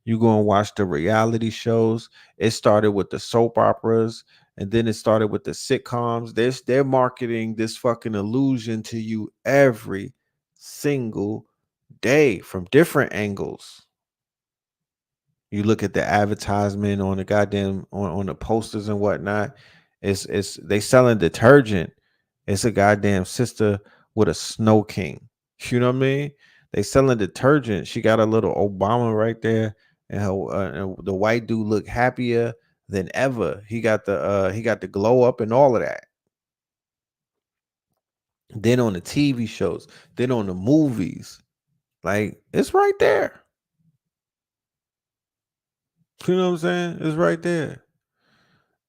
You go and watch the reality shows. It started with the soap operas, and then it started with the sitcoms. They're marketing this fucking illusion to you every single day from different angles. You look at the advertisement on the goddamn on the posters and whatnot. It's they selling detergent. It's a goddamn sister with a snow king. You know what I mean? They selling detergent. She got a little Obama right there, and and the white dude look happier than ever. He got the glow up and all of that. Then on the TV shows, then on the movies, like it's right there. You know what I'm saying? It's right there.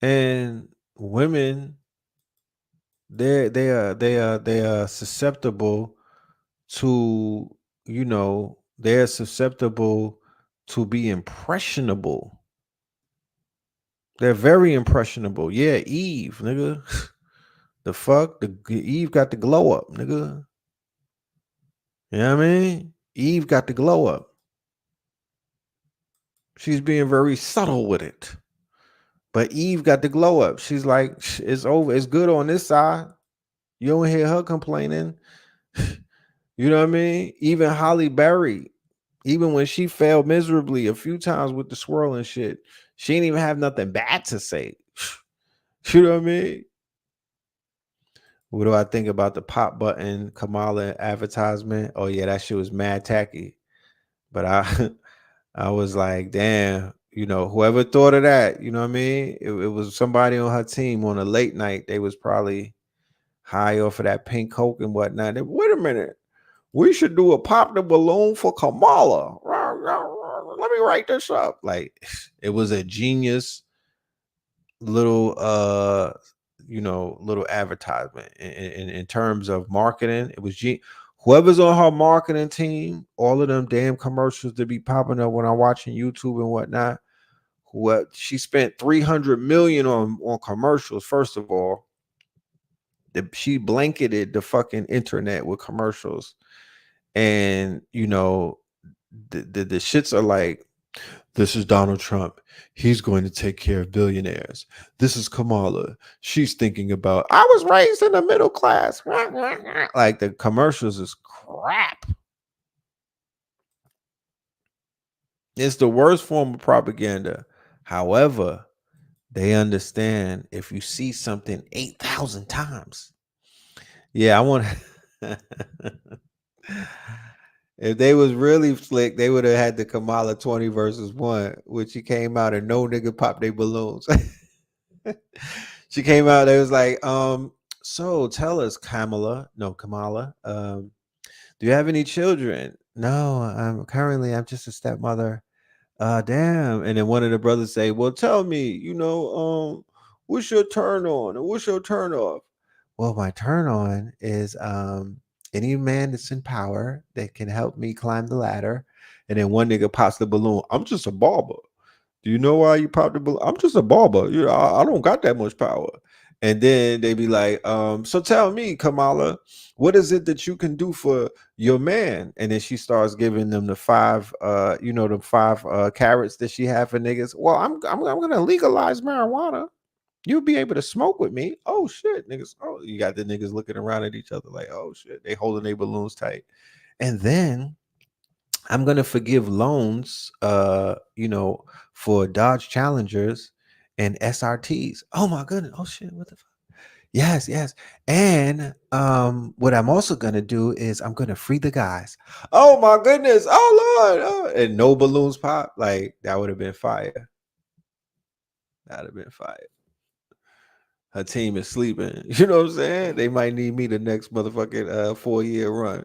And women, they are susceptible to, they're susceptible to be impressionable. They're very impressionable. Yeah, Eve, nigga. The fuck? Eve got the glow up, nigga. You know what I mean? Eve got the glow up. She's being very subtle with it. But Eve got the glow up. She's like, it's over. It's good on this side. You don't hear her complaining. You know what I mean? Even Halle Berry, even when she failed miserably a few times with the swirl and shit, she didn't even have nothing bad to say. You know what I mean? What do I think about the pop button Kamala advertisement? Oh yeah, that shit was mad tacky. But I was like, damn, whoever thought of that, you know what I mean? It was somebody on her team on a late night. They was probably high off of that pink coke and whatnot. Wait a minute. We should do a pop the balloon for Kamala. Let me write this up. Like, it was a genius little little advertisement in terms of marketing. It was whoever's on her marketing team, all of them damn commercials that be popping up when I'm watching YouTube and whatnot. She spent $300 million on commercials. First of all, she blanketed the fucking internet with commercials. And the shits are like, this is Donald Trump. He's going to take care of billionaires. This is Kamala. She's thinking about, I was raised in the middle class. Like, the commercials is crap. It's the worst form of propaganda. However, they understand if you see something 8,000 times. Yeah, I want to. If they was really slick, they would have had the Kamala 20 versus 1, which she came out and no nigga popped their balloons. She came out, they was like, so tell us, Kamala, do you have any children? No, I'm just a stepmother. Damn. And then one of the brothers say, well, tell me, what's your turn on and what's your turn off? Well, my turn on is any man that's in power that can help me climb the ladder. And then one nigga pops the balloon. I'm just a barber. Do you know why you popped the balloon? I'm just a barber. I don't got that much power. And then they be like, so tell me, Kamala, what is it that you can do for your man? And then she starts giving them the 5 carrots that she had for niggas. Well, I'm gonna legalize marijuana. You'll be able to smoke with me. Oh shit, niggas. Oh, you got the niggas looking around at each other like, oh shit, they holding their balloons tight. And then I'm gonna forgive loans, for Dodge Challengers and SRTs. Oh my goodness. Oh shit, what the fuck? Yes, yes. And what I'm also gonna do is I'm gonna free the guys. Oh my goodness. Oh Lord. Oh. And no balloons pop. Like that would have been fire. That'd have been fire. Her team is sleeping. You know what I'm saying? They might need me the next motherfucking 4-year run.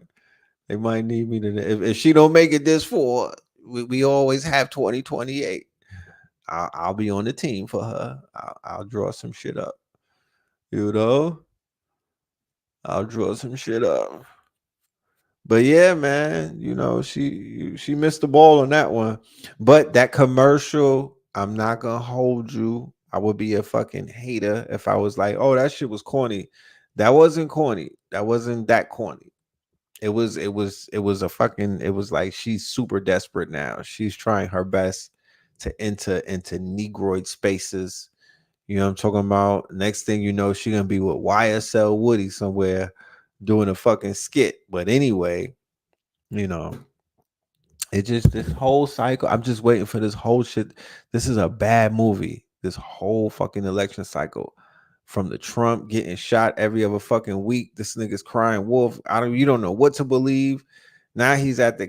They might need me to if she don't make it this 4, we always have 2028. I'll be on the team for her. I'll draw some shit up. You know? I'll draw some shit up. But yeah, man, you know, she missed the ball on that one. But that commercial, I'm not gonna hold you. I would be a fucking hater if I was like, oh, that shit was corny. That wasn't corny. That wasn't that corny. It was a fucking, it was like she's super desperate now. She's trying her best to enter into Negroid spaces. You know what I'm talking about? Next thing you know, she gonna be with YSL Woody somewhere doing a fucking skit. But anyway, you know, it just this whole cycle. I'm just waiting for this whole shit. This is a bad movie. This whole fucking election cycle. From the Trump getting shot every other fucking week. This nigga's crying wolf. You don't know what to believe. Now he's at the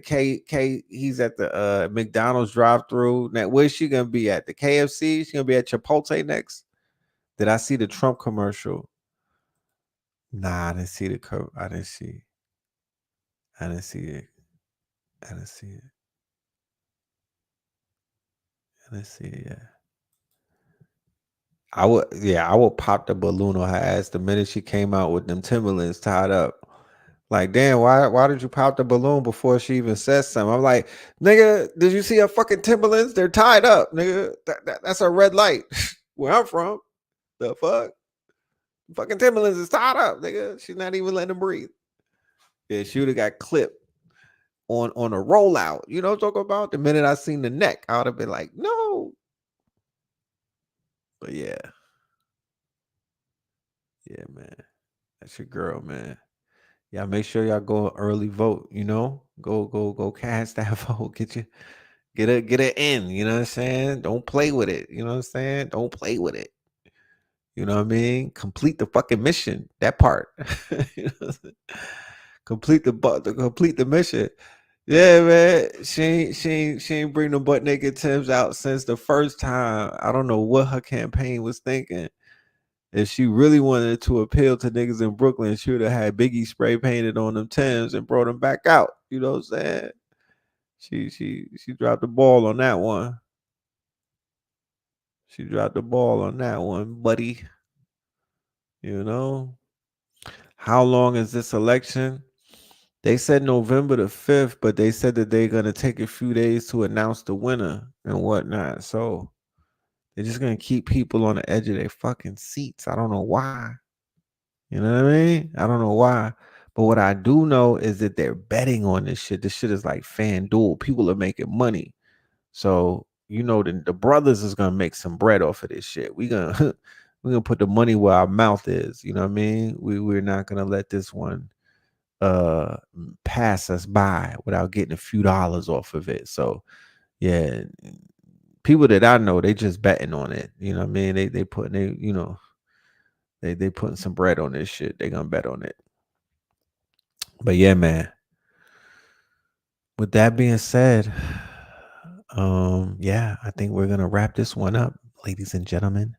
he's at the McDonald's drive-through. Now where's she gonna be at? The KFC? She's gonna be at Chipotle next. Did I see the Trump commercial? Nah, I didn't see the I didn't see. I didn't see it. I didn't see it. I didn't see it yet. I would pop the balloon on her ass the minute she came out with them Timberlands tied up. Like, damn, why did you pop the balloon before she even said something? I'm like, nigga, did you see her fucking Timberlands? They're tied up, nigga. That's a red light. Where I'm from. The fuck? Fucking Timberlands is tied up, nigga. She's not even letting them breathe. Yeah, she would have got clipped on a rollout. You know what I'm talking about? The minute I seen the neck, I would have been like, no. But yeah. Yeah, man. That's your girl, man. Y'all make sure y'all go early vote, you know? Go cast that vote. Get it in, you know what I'm saying? Don't play with it. You know what I'm saying? Don't play with it. You know what I mean? Complete the fucking mission. That part. You know complete the mission. Yeah, man. She ain't bring the butt naked Tims out since the first time. I don't know what her campaign was thinking. If she really wanted to appeal to niggas in Brooklyn, she would have had Biggie spray painted on them Tims and brought them back out. You know what I'm saying? She dropped the ball on that one. She dropped the ball on that one, buddy. You know? How long is this election? They said November the 5th, but they said that they're gonna take a few days to announce the winner and whatnot. So they're just gonna keep people on the edge of their fucking seats. I don't know why. You know what I mean? I don't know why. But what I do know is that they're betting on this shit. This shit is like FanDuel. People are making money. So, you know, the brothers is gonna make some bread off of this shit. We're gonna put the money where our mouth is. You know what I mean? We're not gonna let this one pass us by without getting a few dollars off of it. So yeah, people that I know, they just betting on it. You know what I mean? They putting they putting some bread on this shit. They gonna bet on it. But yeah, man. With that being said, yeah, I think we're gonna wrap this one up, ladies and gentlemen.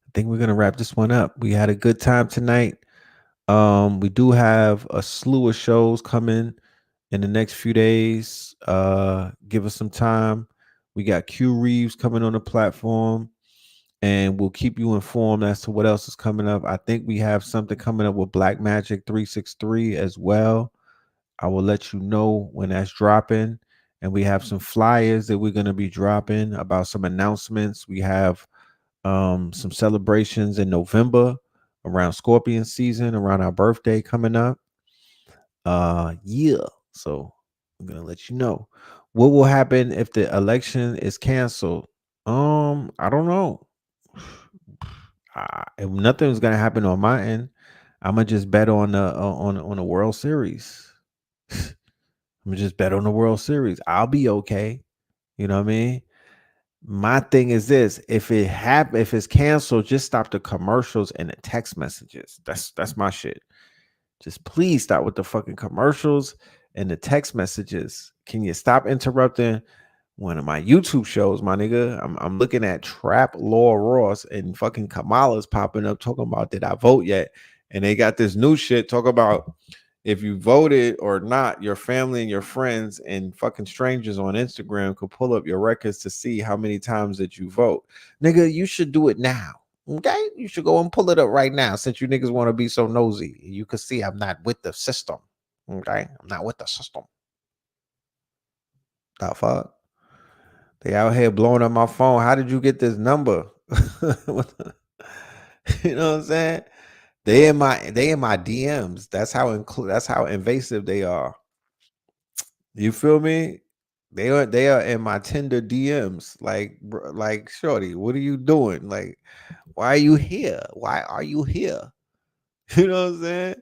I think we're gonna wrap this one up. We had a good time tonight. We do have a slew of shows coming in the next few days. Give us some time. We got Q Reeves coming on the platform, and we'll keep you informed as to what else is coming up. I think we have something coming up with Black Magic 363 as well. I will let you know when that's dropping. And we have some flyers that we're going to be dropping about some announcements. We have some celebrations in November around Scorpion season, around our birthday coming up. Yeah. So I'm gonna let you know what will happen if the election is canceled. I don't know. If nothing's gonna happen on my end, I'm gonna just bet on the World Series. I'm gonna just bet on the World Series. I'll be okay. You know what I mean? My thing is this: if it's canceled, just stop the commercials and the text messages. That's my shit. Just please stop with the fucking commercials and the text messages. Can you stop interrupting one of my YouTube shows, my nigga? I'm looking at Trap Law Ross and fucking Kamala's popping up talking about did I vote yet? And they got this new shit talk about if you voted or not, your family and your friends and fucking strangers on Instagram could pull up your records to see how many times that you vote. Nigga, you should do it now. Okay? You should go and pull it up right now since you niggas want to be so nosy. You can see I'm not with the system. Okay? I'm not with the system. The fuck? They out here blowing up my phone. How did you get this number? You know what I'm saying? They in my DMs. That's how invasive they are. You feel me? They are in my Tinder DMs. Like, shorty, what are you doing? Like, why are you here? Why are you here? You know what I'm saying?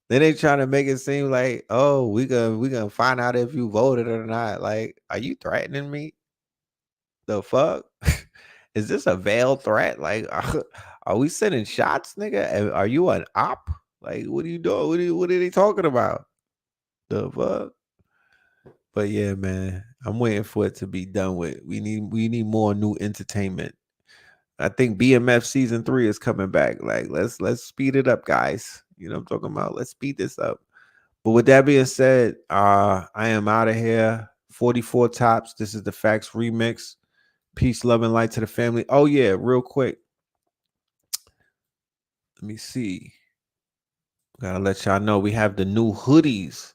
Then they trying to make it seem like, oh, we gonna find out if you voted or not. Like, are you threatening me? The fuck? Is this a veiled threat? Like, are we sending shots, nigga? Are you an op? Like, what are you doing? What are they talking about? The fuck? But yeah, man, I'm waiting for it to be done with. We need more new entertainment. I think BMF season 3 is coming back. Like, let's speed it up, guys. You know what I'm talking about? Let's speed this up. But with that being said, I am out of here. 44 Tops. This is the Facts remix. Peace, love, and light to the family. Oh yeah, real quick. Let me see. Gotta let y'all know we have the new hoodies.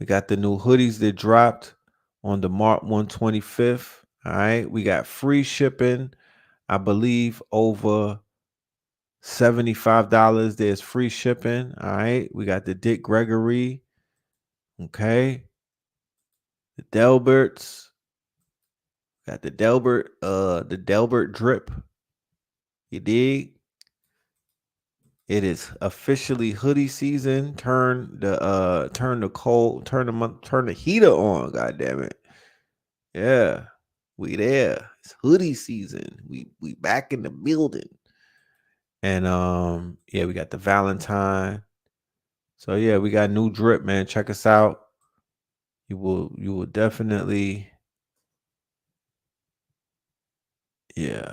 We got the new hoodies that dropped on the Mart 125th. All right. We got free shipping. I believe over $75. There's free shipping. All right. We got the Dick Gregory. Okay. The Delberts. Got the Delbert drip. You dig? It is officially hoodie season. Turn the heater on. God damn it. Yeah. We there. It's hoodie season. We back in the building. And yeah, we got the Valentine. So yeah, we got new drip, man. Check us out. You will definitely, yeah.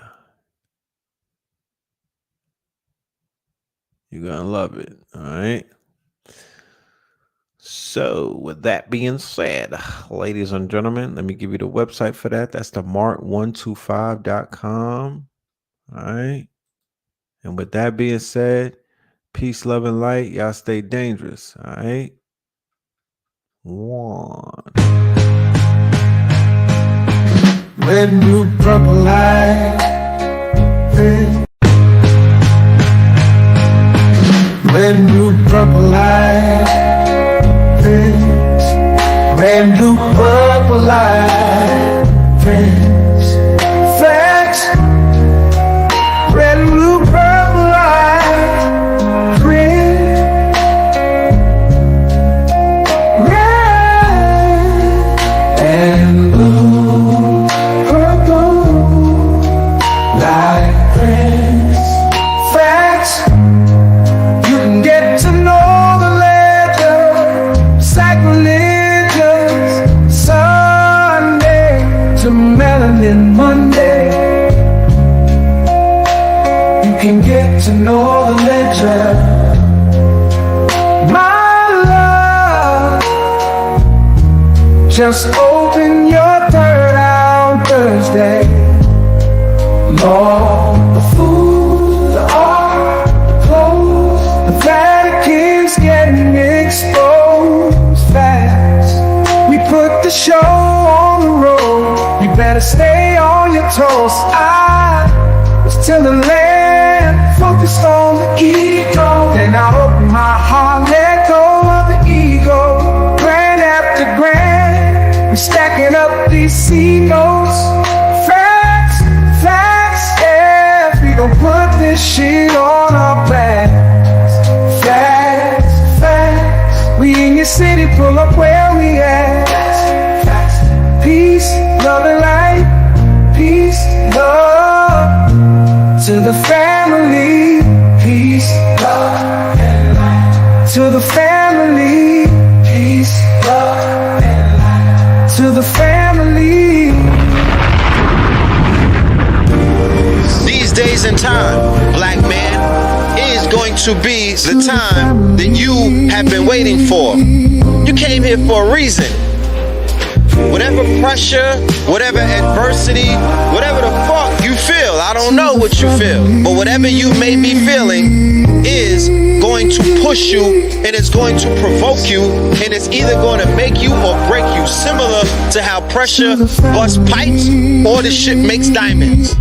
You're gonna love it. All right. So with that being said, ladies and gentlemen, let me give you the website for that. That's the mart125.com. All right. And with that being said, peace, love, and light. Y'all stay dangerous. All right. One. Red, blue, purple light. Red, blue, purple light. Red, blue, purple light. Facts. Red, blue, purple light. Red and blue, purple light. Facts. You can get to know the legend. Sacrilegious Sunday to Melanin Monday. You can get to know the legend. My love, just open your third eye on Thursday. Lord, the food, the art, the clothes, the Vatican's getting exposed fast. We put the show on the road. You better stay on your toes. I was till the land focused on the ego. Then I open my heart, let go of the ego. Grand after grand, we're stacking up these C notes. Facts, facts, yeah. We gon' put this shit on our backs. Facts, facts. We in your city, pull up where we at. Facts, peace, love and light. Peace, family. Peace, love, and light. To the family. These days and time, black man, is going to be the time that you have been waiting for. You came here for a reason. Whatever pressure, whatever adversity, whatever the fuck you feel, I don't know what you feel, but whatever you may be feeling is going to push you, and it's going to provoke you, and it's either going to make you or break you, similar to how pressure busts pipes or the shit makes diamonds.